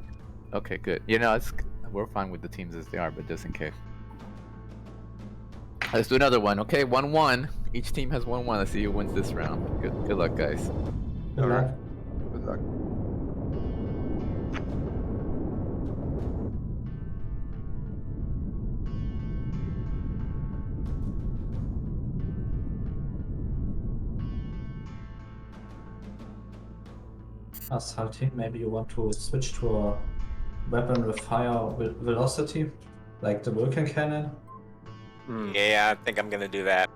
Okay, good. You know, we're fine with the teams as they are, but just in case. Let's do another one. Okay, 1-1. Each team has 1-1. Let's see who wins this round. Good luck, guys. Good luck. Good luck. Salty, maybe you want to switch to a weapon with higher velocity, like the Vulcan cannon. Yeah, I think I'm gonna do that.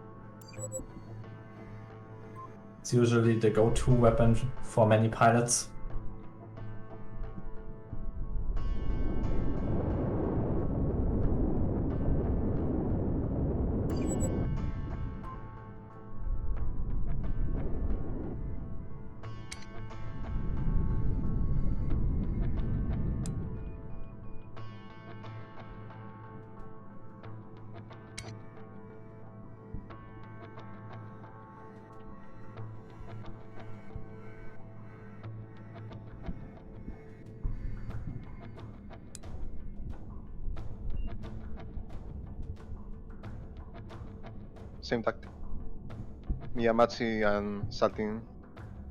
It's usually the go-to weapon for many pilots. Same tactic. Miyamatsu and Satin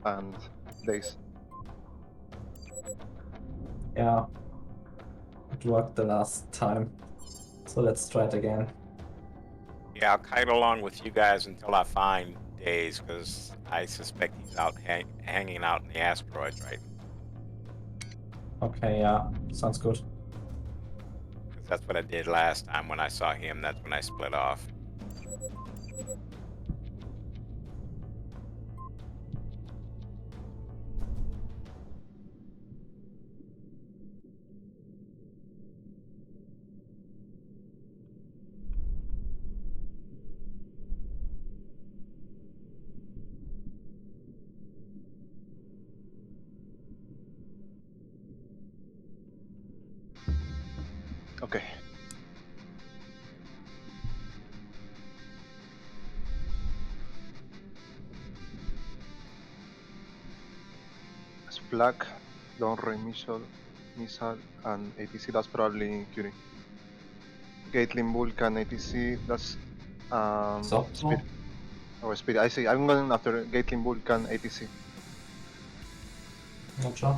and Days. Yeah. It worked the last time. So let's try it again. Yeah, I'll kite along with you guys until I find Days, because I suspect he's out hanging out in the asteroids, right? Okay, yeah. Sounds good. Because that's what I did last time when I saw him. That's when I split off. Okay. Black, long range missile, and ATC. That's probably Curie. Gatling Vulcan ATC. That's speed. Subtle. Oh, speed. I see. I'm going after Gatling Vulcan ATC. Roger.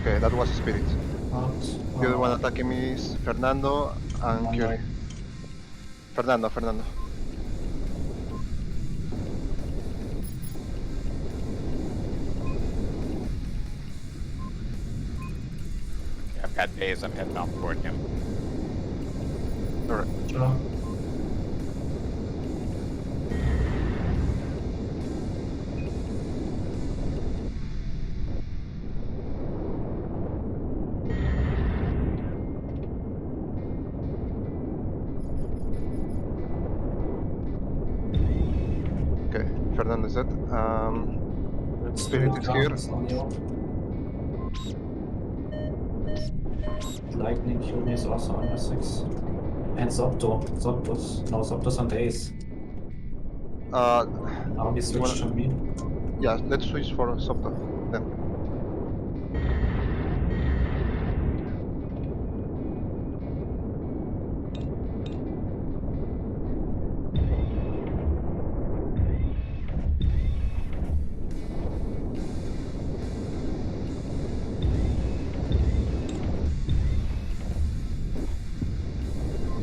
Okay, that was Spirit. Out. The other one attacking me is Fernando and Fernando. Curie. Fernando. Yeah, I've got days. I'm heading out toward him. Alright. Roger. Okay, Fernando is dead. Spirit is gun here. is on you. Lightning Curie is also on your 6. And Zopto. Zopto's on days. Now he switched to me. Yeah, let's switch for Sopto then.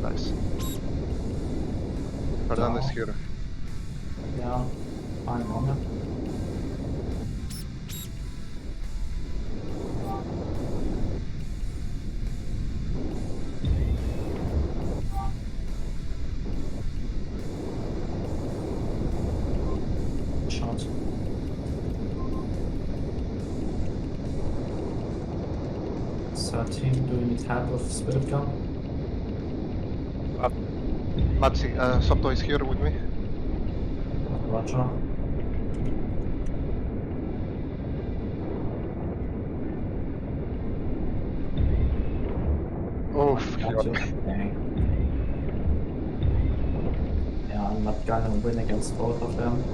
Nice. Fernando is here. Yeah, I'm on it. Shot. Do you need help with spirit gun? Matsi, Sopto is here with me. Roger. Oh, Got you. Dang. Yeah, I'm not gonna win against both of them.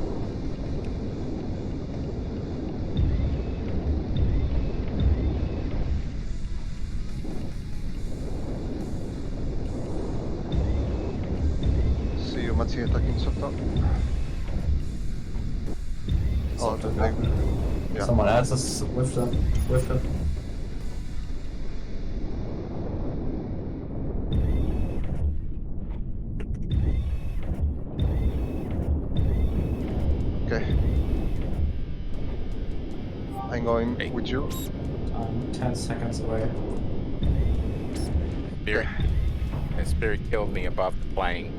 see you, Matsi attacking Sopto. Oh, Zopto like, got me. yeah. Someone else is with them. With him. Okay. I'm going Hey. with you. I'm 10 seconds away. Spirit. And Spirit killed me above the plane.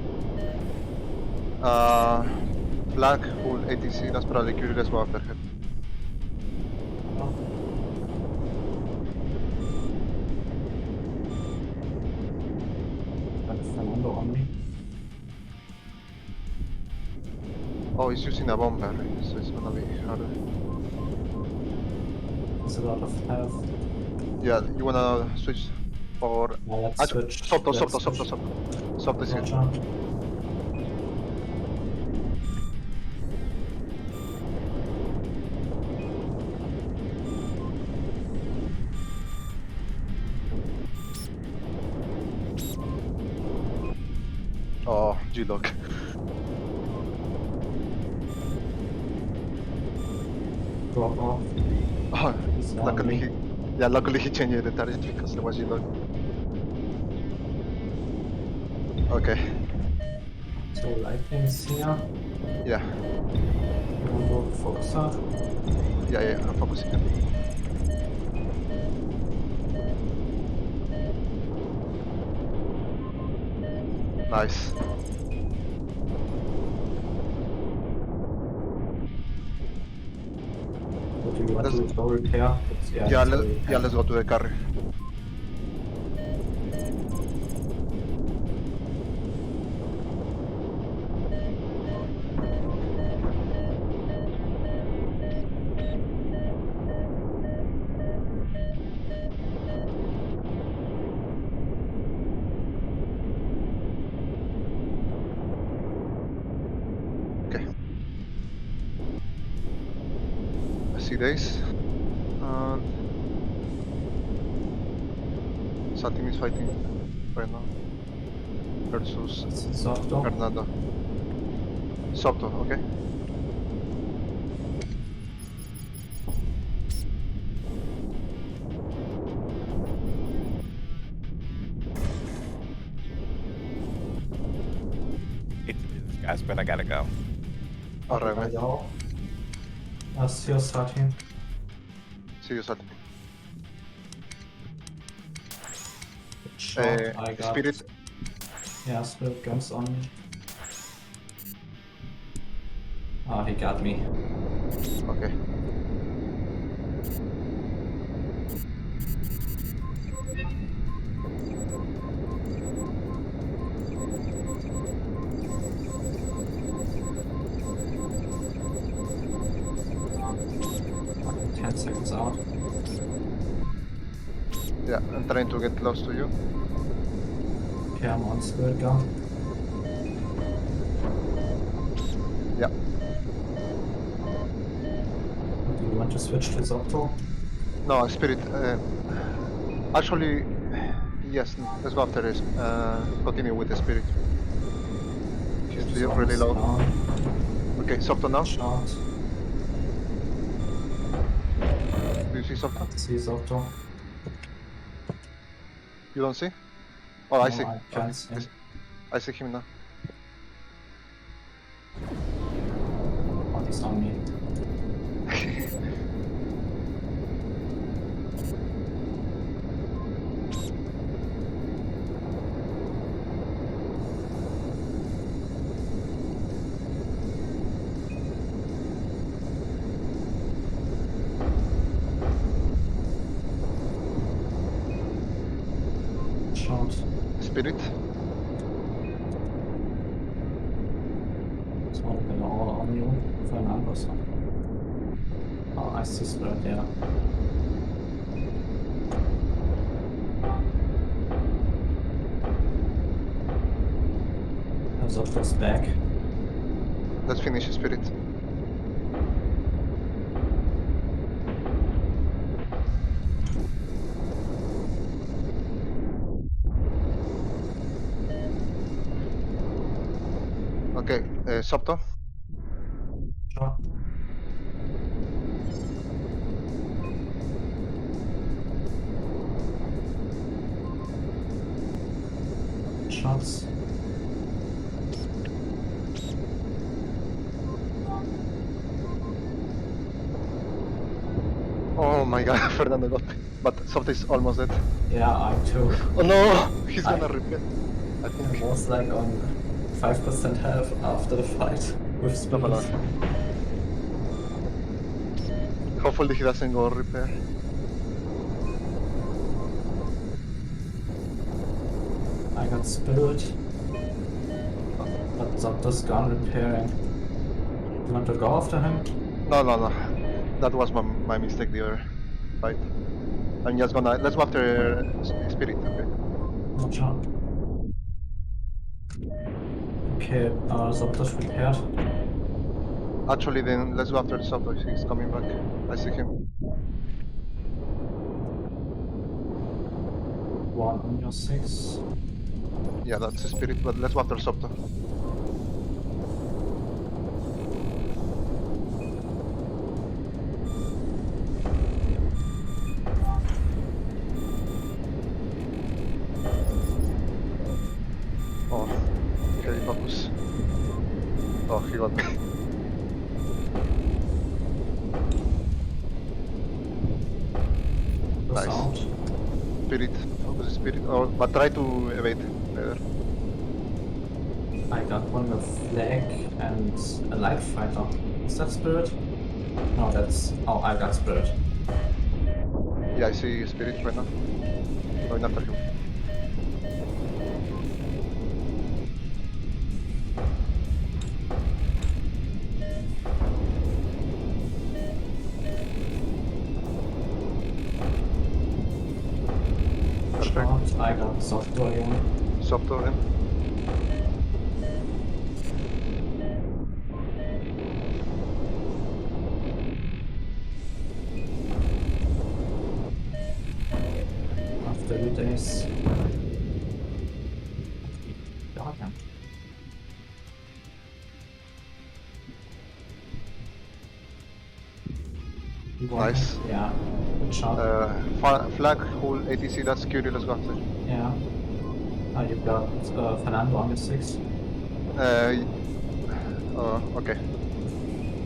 Black, full ATC, that's probably Curie, let's go after him. Oh. Got Fernando on me. Oh, he's using a bomber, so it's gonna be harder. There's a lot of health. Yeah, you wanna switch for... Now let's switch. Sopto Let's is here. Roger. Oh, G-Lock. Drop off. Oh, He's on luckily me. he... Yeah, luckily he changed the target because there was G-Lock. Okay. So lightning is here. Yeah. You want to focus her? Yeah, I'm focusing it. Nice. Or do you want Let's- to go repair? It's, Yeah, it's already repaired. let's go to the carry. Okay. I see days. And Satin is fighting right now versus This is Softo. Fernando. Soto, okay. Hate to do this, guys, but I gotta go. Alright, man. Yo. See you starting. See you, Satin. Sure, I got Spirit. Yeah, spirit guns on me. Oh, he got me. Okay. Fucking 10 seconds out. Yeah, I'm trying to get close to you. Okay, I'm on spirit gun. Yeah. Do you want to switch to Zopto? No, Spirit. Actually, yes. Let's go after this. Continue with the Spirit. He's It's really almost low. down. Okay, Softo now. Shot. Do you see Softo? See Zopto. You don't see? Oh, I No, see. I can't see him. I see him now. Oh, he's on me. Shot. Spirit. It's all been all on you. Fernando. Oh, I see spirit, yeah. Zopto's back. Let's finish Spirit. Okay, Softo. Shot. Shots. Oh my god, Fernando got me. But Softo is almost dead. Yeah, I too. Oh no! He's I- gonna repair. I I think. was like on 5% health after the fight with No, spirit. Hopefully he doesn't go repair. I got spirit. But Zopto's gone repairing. You want to go after him? No. That was my mistake the other fight. I'm just gonna... Let's go after Spirit, okay? No shot. Okay, Zopto's repaired. Actually, then let's go after Softo. He's coming back. I see him. One on your 6. Yeah, that's a Spirit, but let's go after Softo. Oh, he got it. The Nice. sound. Spirit. Focus spirit. Oh, but try to evade later. I got one with flag and a light fighter. Is that spirit? No, that's. Oh, I got spirit. Yeah, I see spirit right now. Going after him. Perfect. Shot. I got soft door again. Soft door him. After 2 days. Goddamn. Nice. Yeah. Good shot. Flag, hull, ATC, that's Curie, let's go after. Yeah. You got Fernando on your 6. Okay.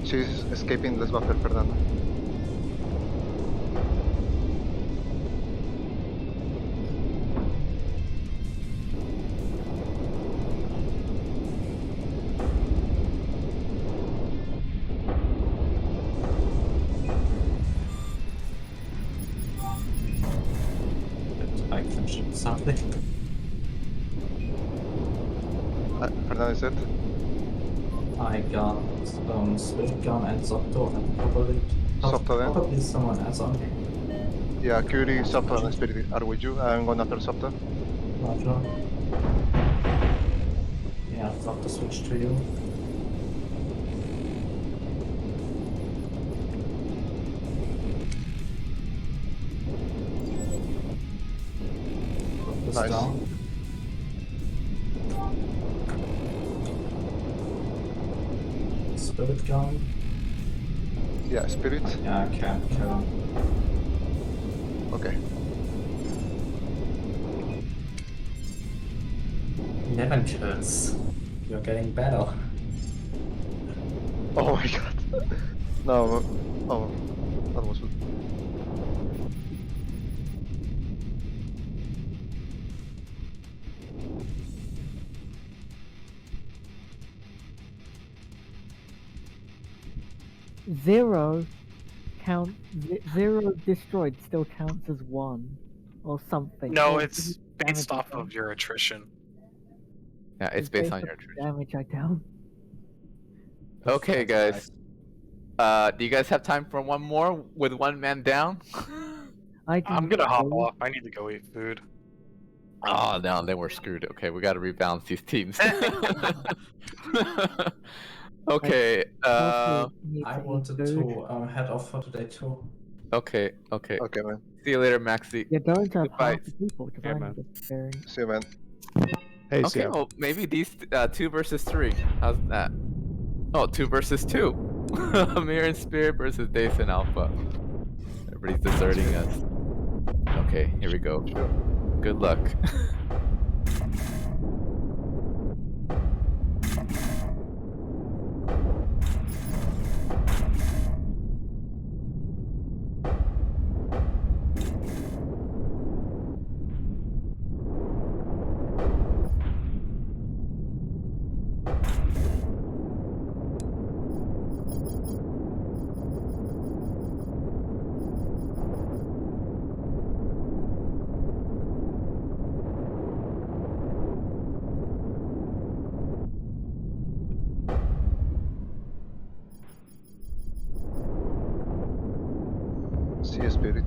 She's escaping, let's go after Fernando. I can shoot something. Fernando is dead. I got spirit gun and soft door and Soft door, yeah? probably someone else on me. Yeah, Curie, Softer, and Spirit are with you. I'm going after Softer. Roger. Yeah, soft to switch to you. Focus Nice. down. Spirit gun. Yeah, Spirit. Yeah, I can't kill him. Okay. 11 kills. You're getting better. Oh my god. No. Oh, that was good. Zero zero destroyed still counts as 1 or something. No, Or it's damage based I off done. of your attrition. Yeah, it's based on your off the attrition. damage I down. Okay, That's guys. Do you guys have time for one more with one man down? I do I'm gonna hop too. off. I need to go eat food. Oh no, then we're screwed. Okay, we got to rebalance these teams. Okay. Also need I to eat wanted food. to head off for today too. Okay. Okay, man. See you later, Maxi. You don't have Goodbye. half the people because Yeah, I'm man. just staring. See you, man. Hey, Okay, Sam. well maybe these 2 versus 3. How's that? Oh, 2 versus 2. Amir and Spirit versus Dace and Alpha. Everybody's deserting us. Okay, here we go. Sure. Good luck. See you, Spirit.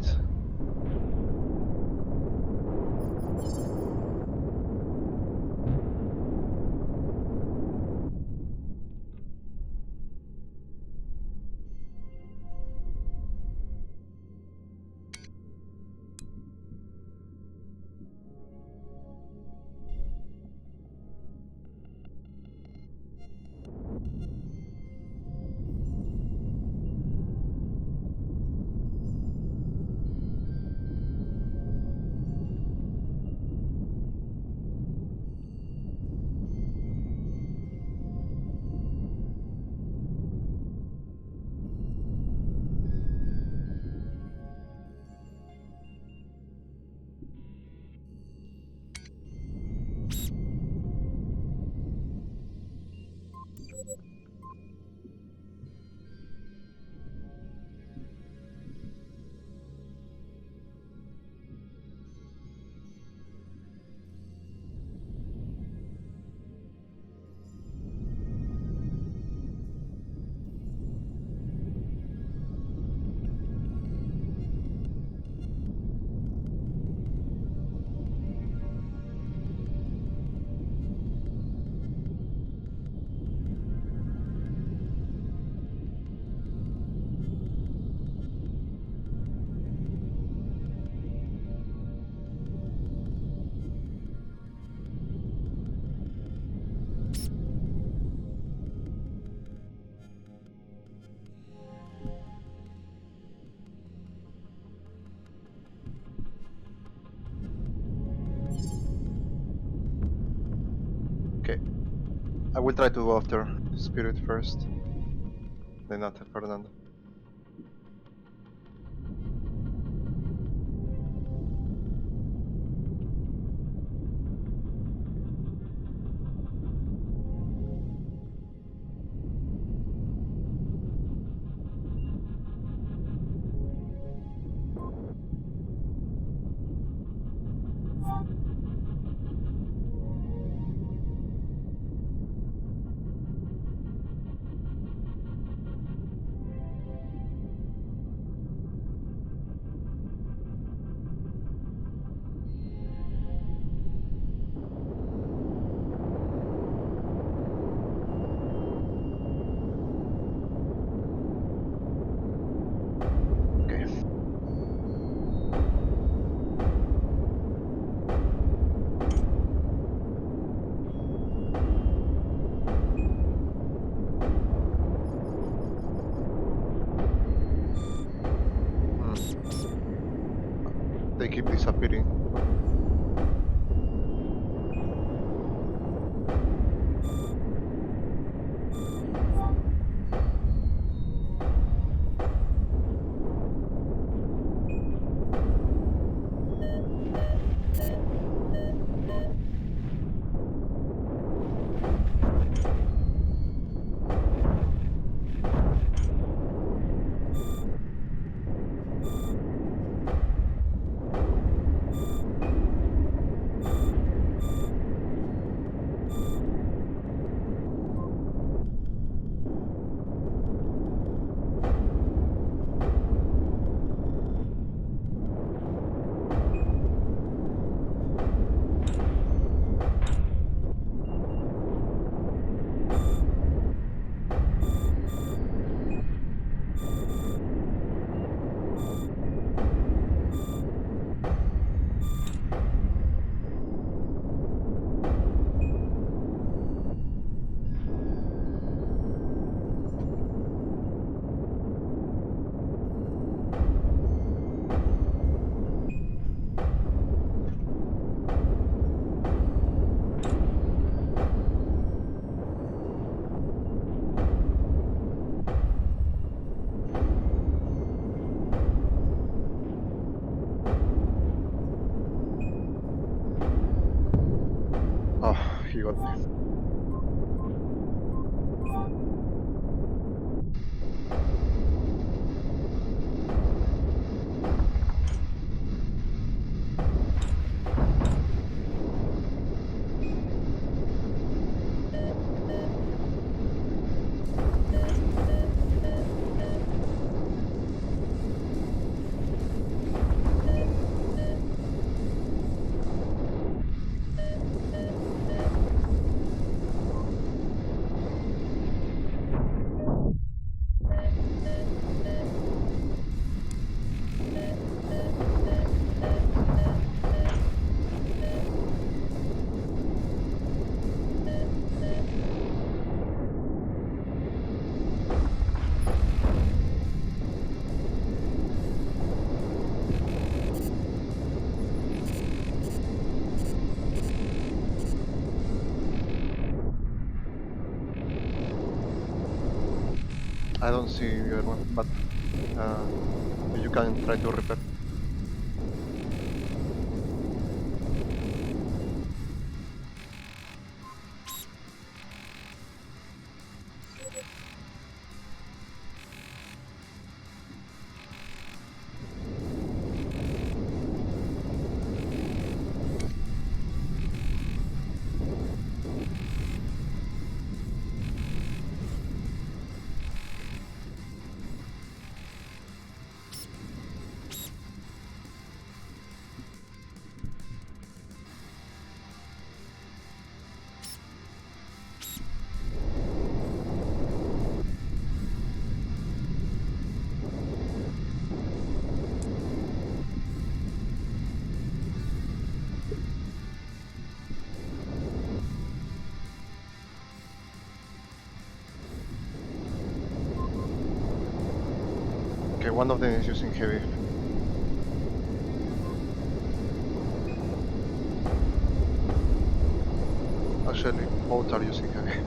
I will try to go after Spirit first, then after Fernando. Okay. They keep disappearing. Oh, he got me. I don't see the other one, but you can try to repair. Okay, one of them is using heavy. Actually, both are using heavy.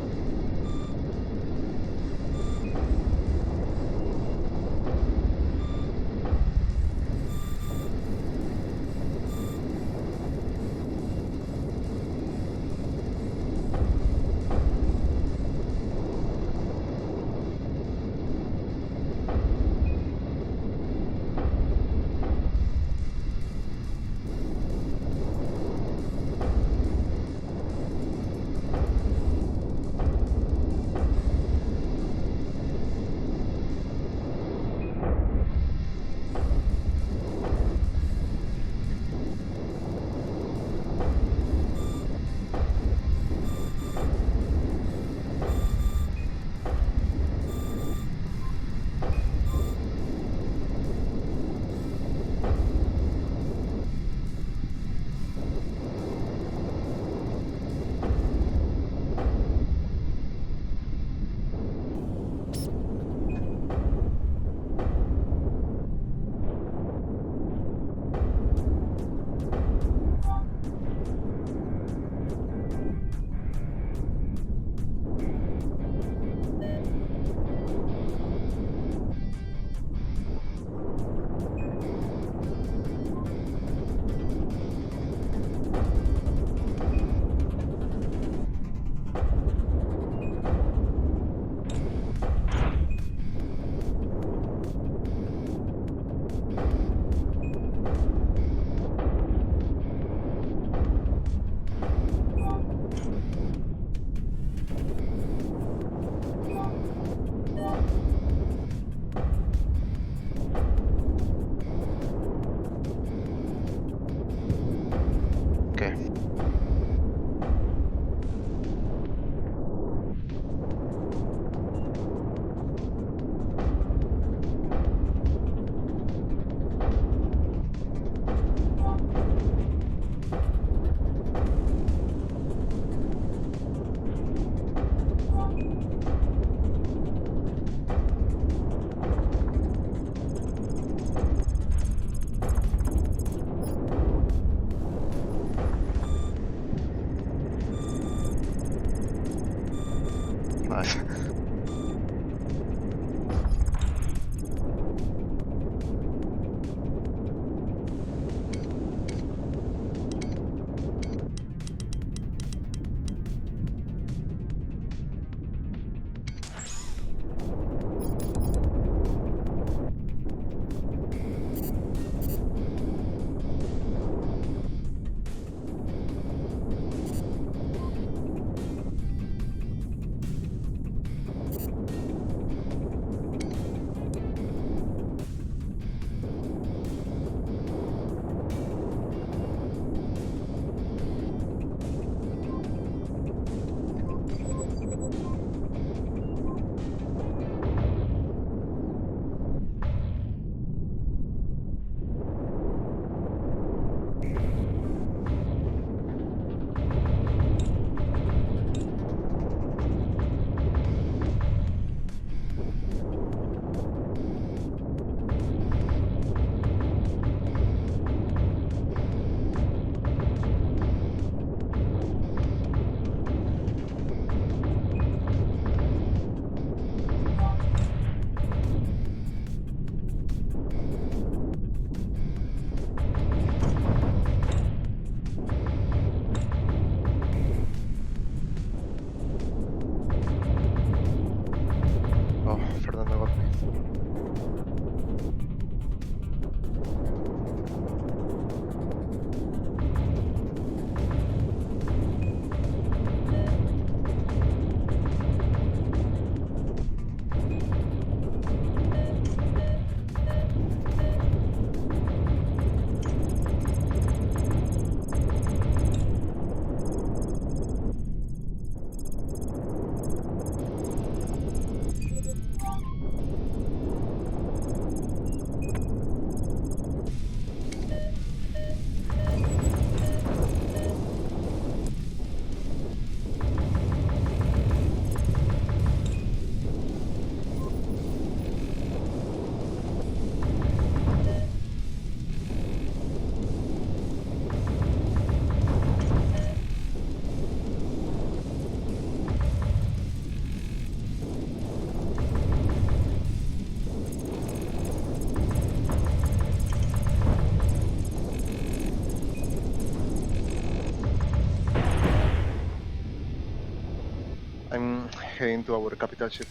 heading to our capital ship.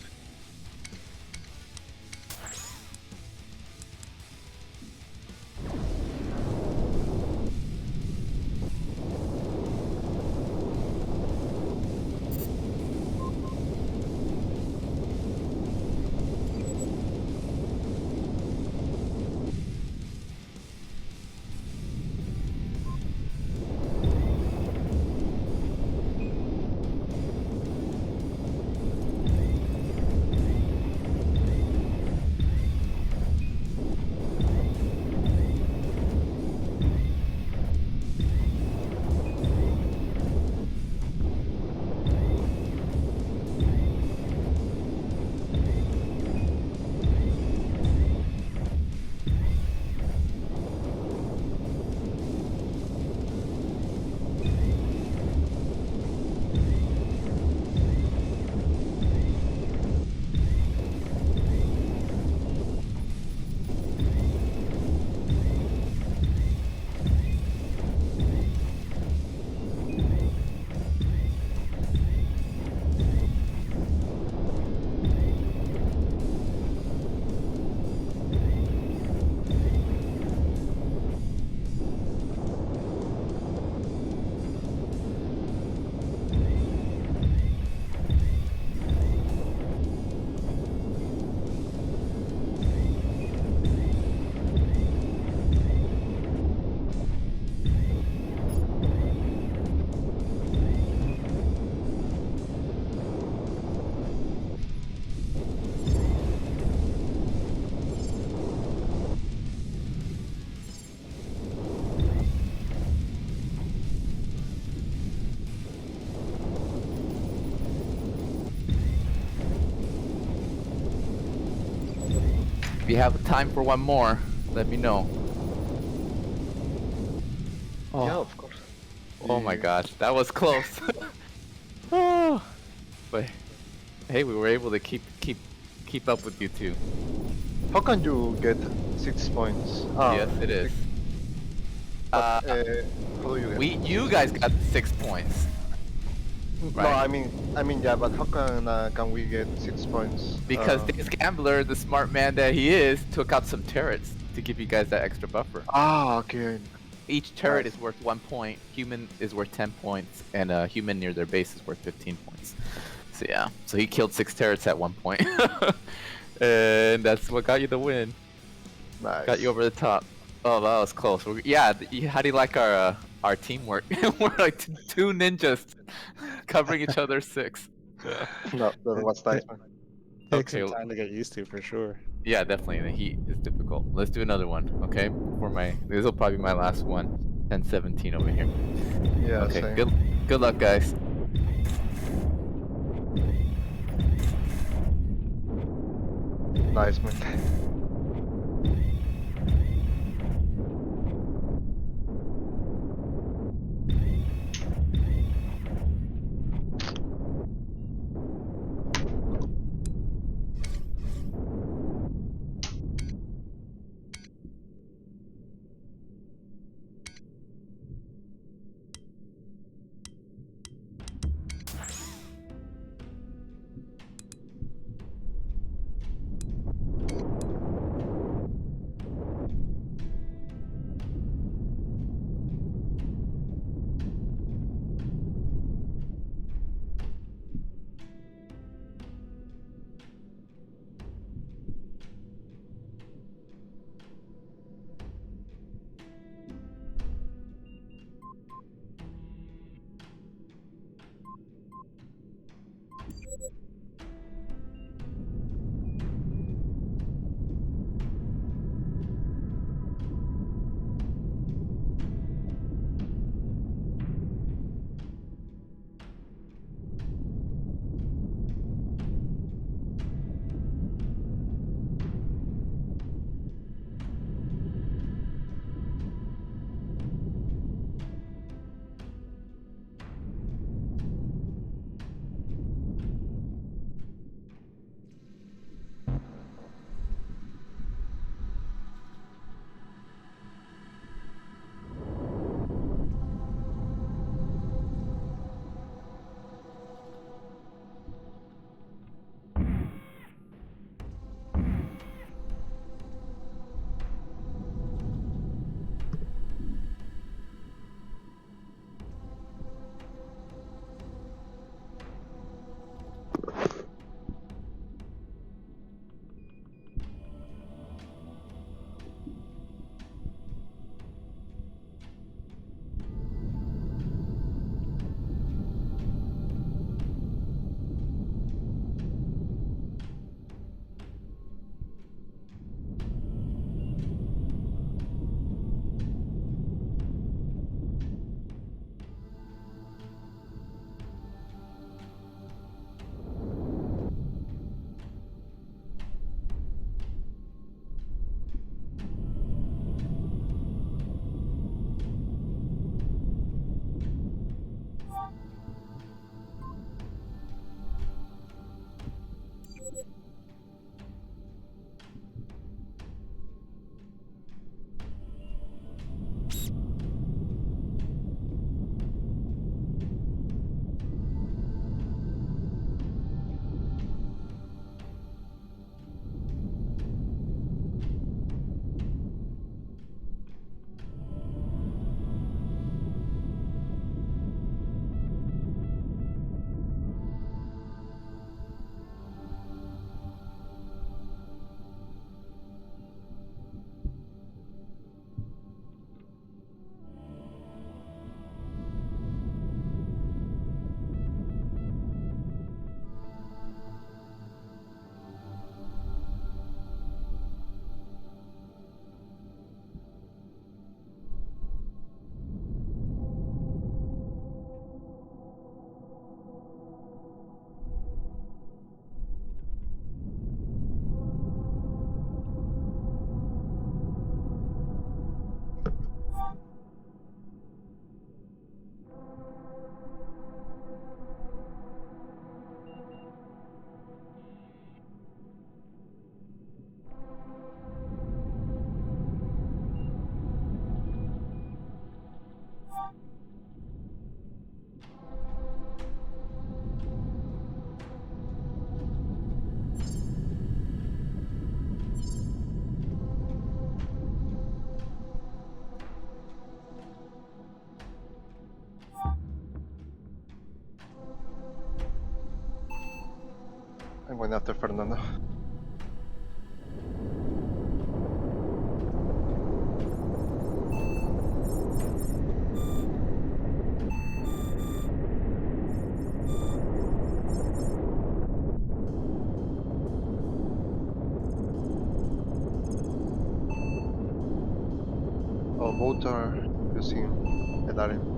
If you have time for one more, let me know. Oh, Yeah, of course. oh my gosh, that was close. Oh, but hey, we were able to keep up with you two. How can you get 6 points? Ah, Yes, it is. But, how do you get? You guys got 6 points. No, right. I mean, yeah, but how can we get 6 points? Because this gambler, the smart man that he is, took out some turrets to give you guys that extra buffer. Okay. Each turret Nice. is worth 1 point, human is worth 10 points, and a human near their base is worth 15 points. So yeah, so he killed 6 turrets at 1 point. And that's what got you the win. Nice. Got you over the top. Oh, that was close. Yeah, how do you like our teamwork? We're like two ninjas covering each other's 6. Yeah. No, that was nice, man. Takes Okay. some time to get used to for sure. Yeah, definitely. The heat is difficult. Let's do another one, okay? This will probably be my last one. 10-17 over here. Yeah, Okay. same. Good luck, guys. Nice, man. I'm going after Fernando. Oh, both are using Elarium.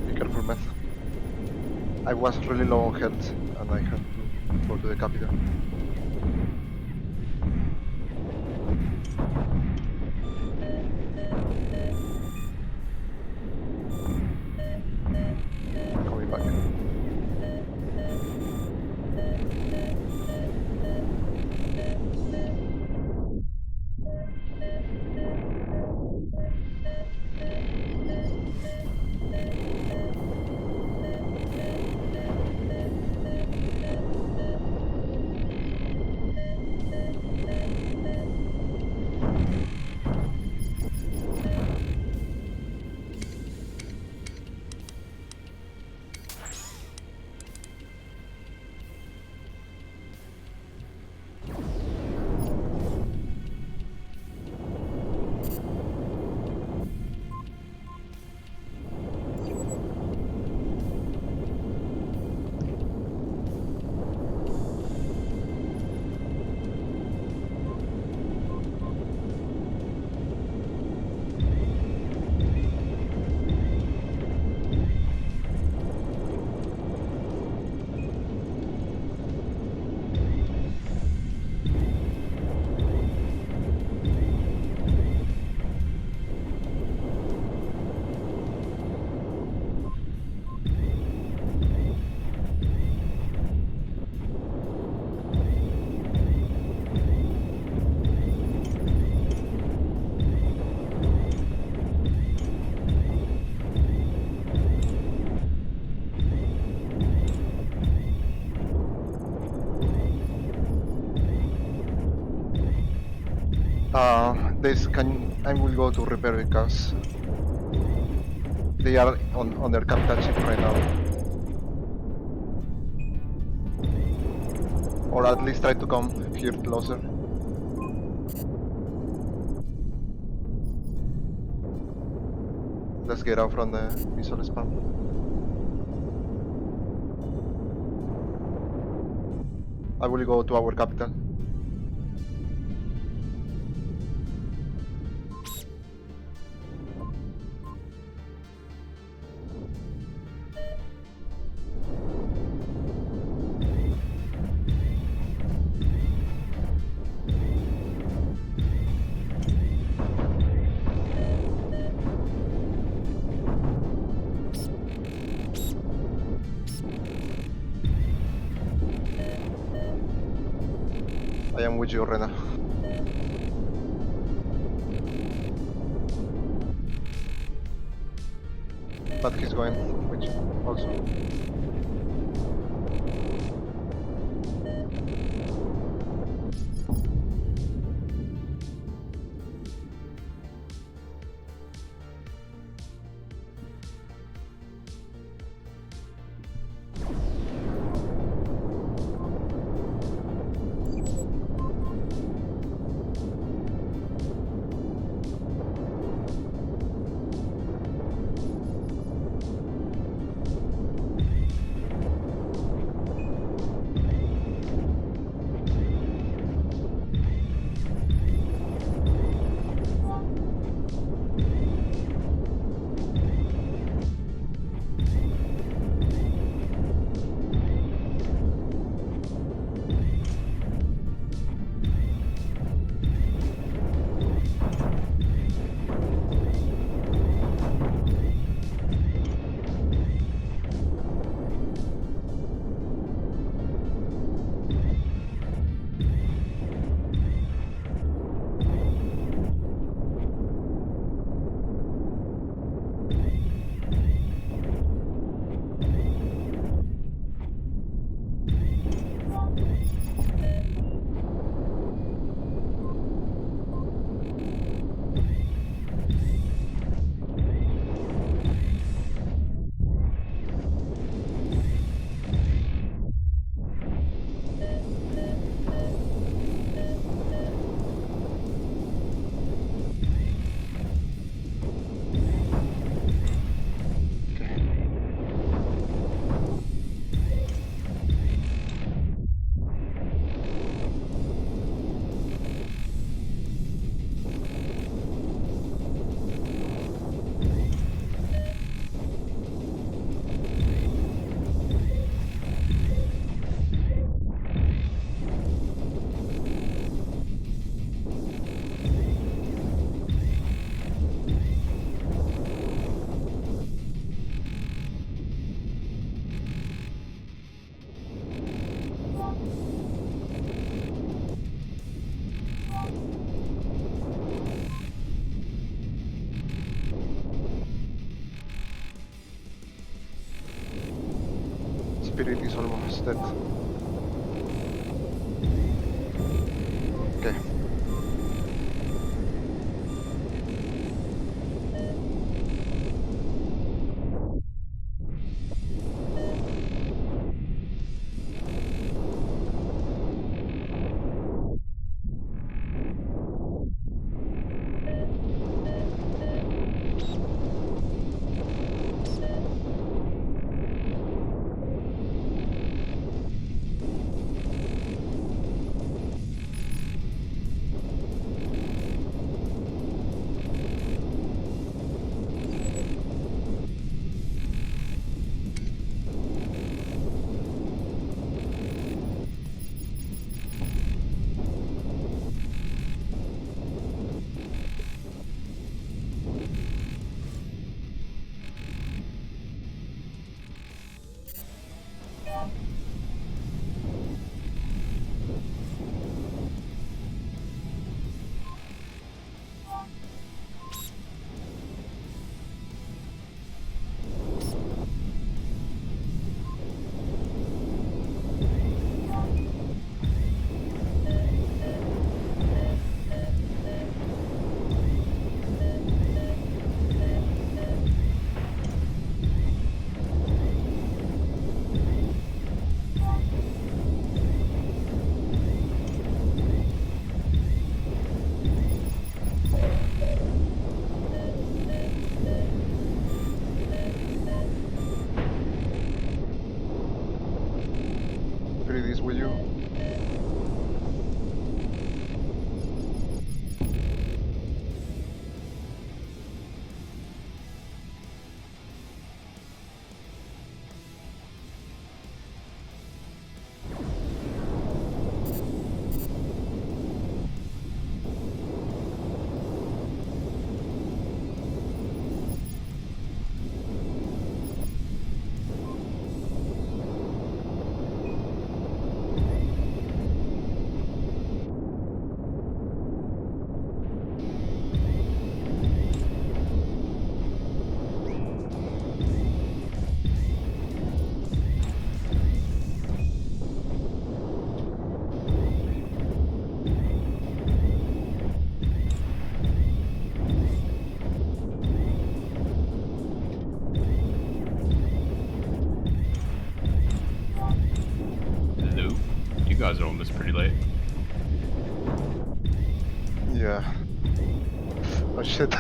Be careful, man. I was really low on health and I had to go to the capital. Coming back. I will go to repair because they are on their capital ship right now. Or at least try to come here closer. Let's get out from the missile spam. I will go to our capital. I am with you, Rena. But he's going with you also. spirit is almost dead. Okay. Spirit is with you. Hello. You guys are on this pretty late. Yeah. Oh shit.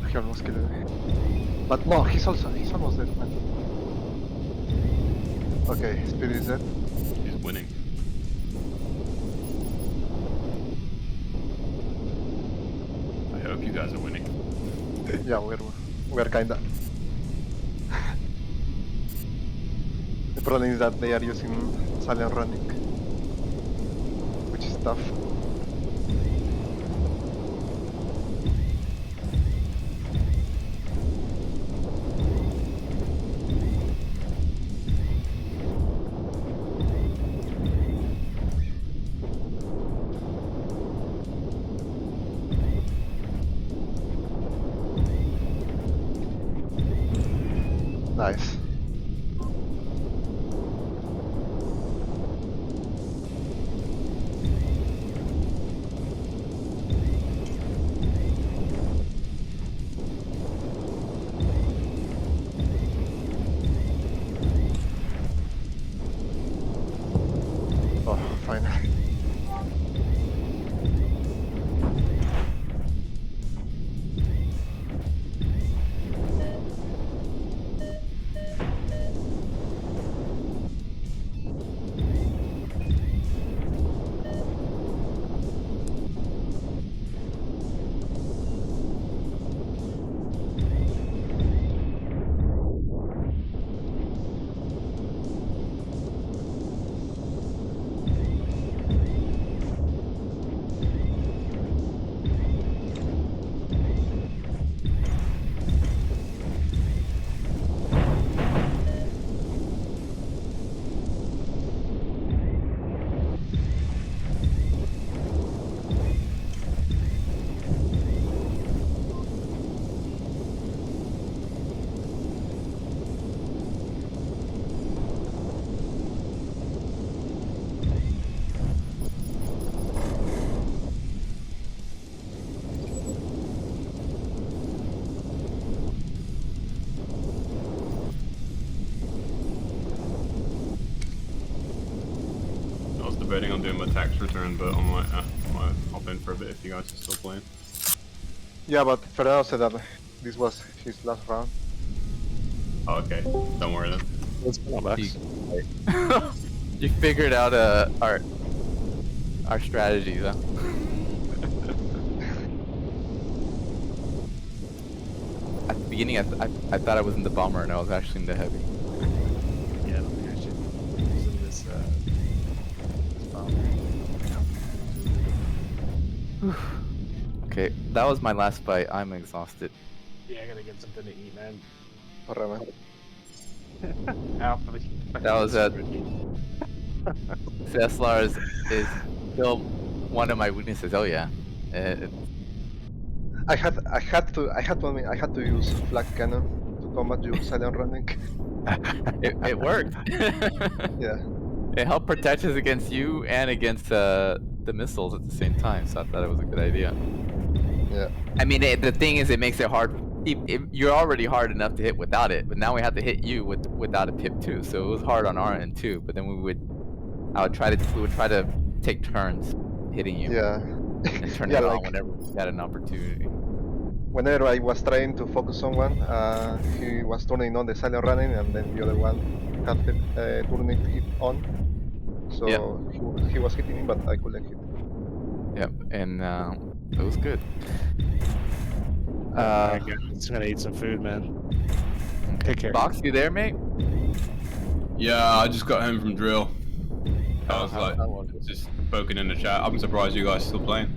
He almost killed me. But no, he's almost dead, man. Okay, Spirit is dead. He's winning. I hope you guys are winning. Yeah, we're kinda. The problem is that they are using silent running, which is tough. Nice. Oh, finally. debating on doing my tax return, but I might hop in for a bit if you guys are still playing. Yeah, but Fernando said that this was his last round. Oh, okay. Don't worry then. Let's go, Max. You figured out our strategies, huh? At the beginning, I thought I was in the bomber and I was actually in the heavy. Yeah, I don't think I should use this bomb. Okay, that was my last fight. I'm exhausted. Yeah, I gotta get something to eat, man. Alright, man. That was Ceslar is still one of my weaknesses. Oh yeah. I had to use flag cannon to combat you silent running. It worked. Yeah. It helped protect us against you and against the missiles at the same time, so I thought it was a good idea. Yeah. I mean, the thing is, it makes it hard. You're already hard enough to hit without it, but now we have to hit you without a pip too. So it was hard on our end too. But then we would try to take turns hitting you. Yeah. And turn Yeah, it on like- whenever we had an opportunity. Whenever I was trying to focus someone, he was turning on the silent running, and then the other one had turning it on. So he was hitting me, but I couldn't hit. Yep, and it was good. Alright, guys, just gonna eat some food, man. Take care. Box, you there, mate? Yeah, I just got home from drill. I was like, how was it? just poking in the chat. I'm surprised you guys are still playing.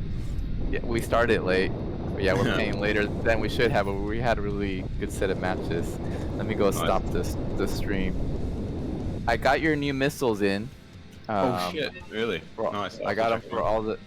Yeah, we started late. But yeah, we're playing later than we should have, but we had a really good set of matches. Let me go stop the stream. I got your new missiles in. Oh shit! Really? for- Nice. I got them for all the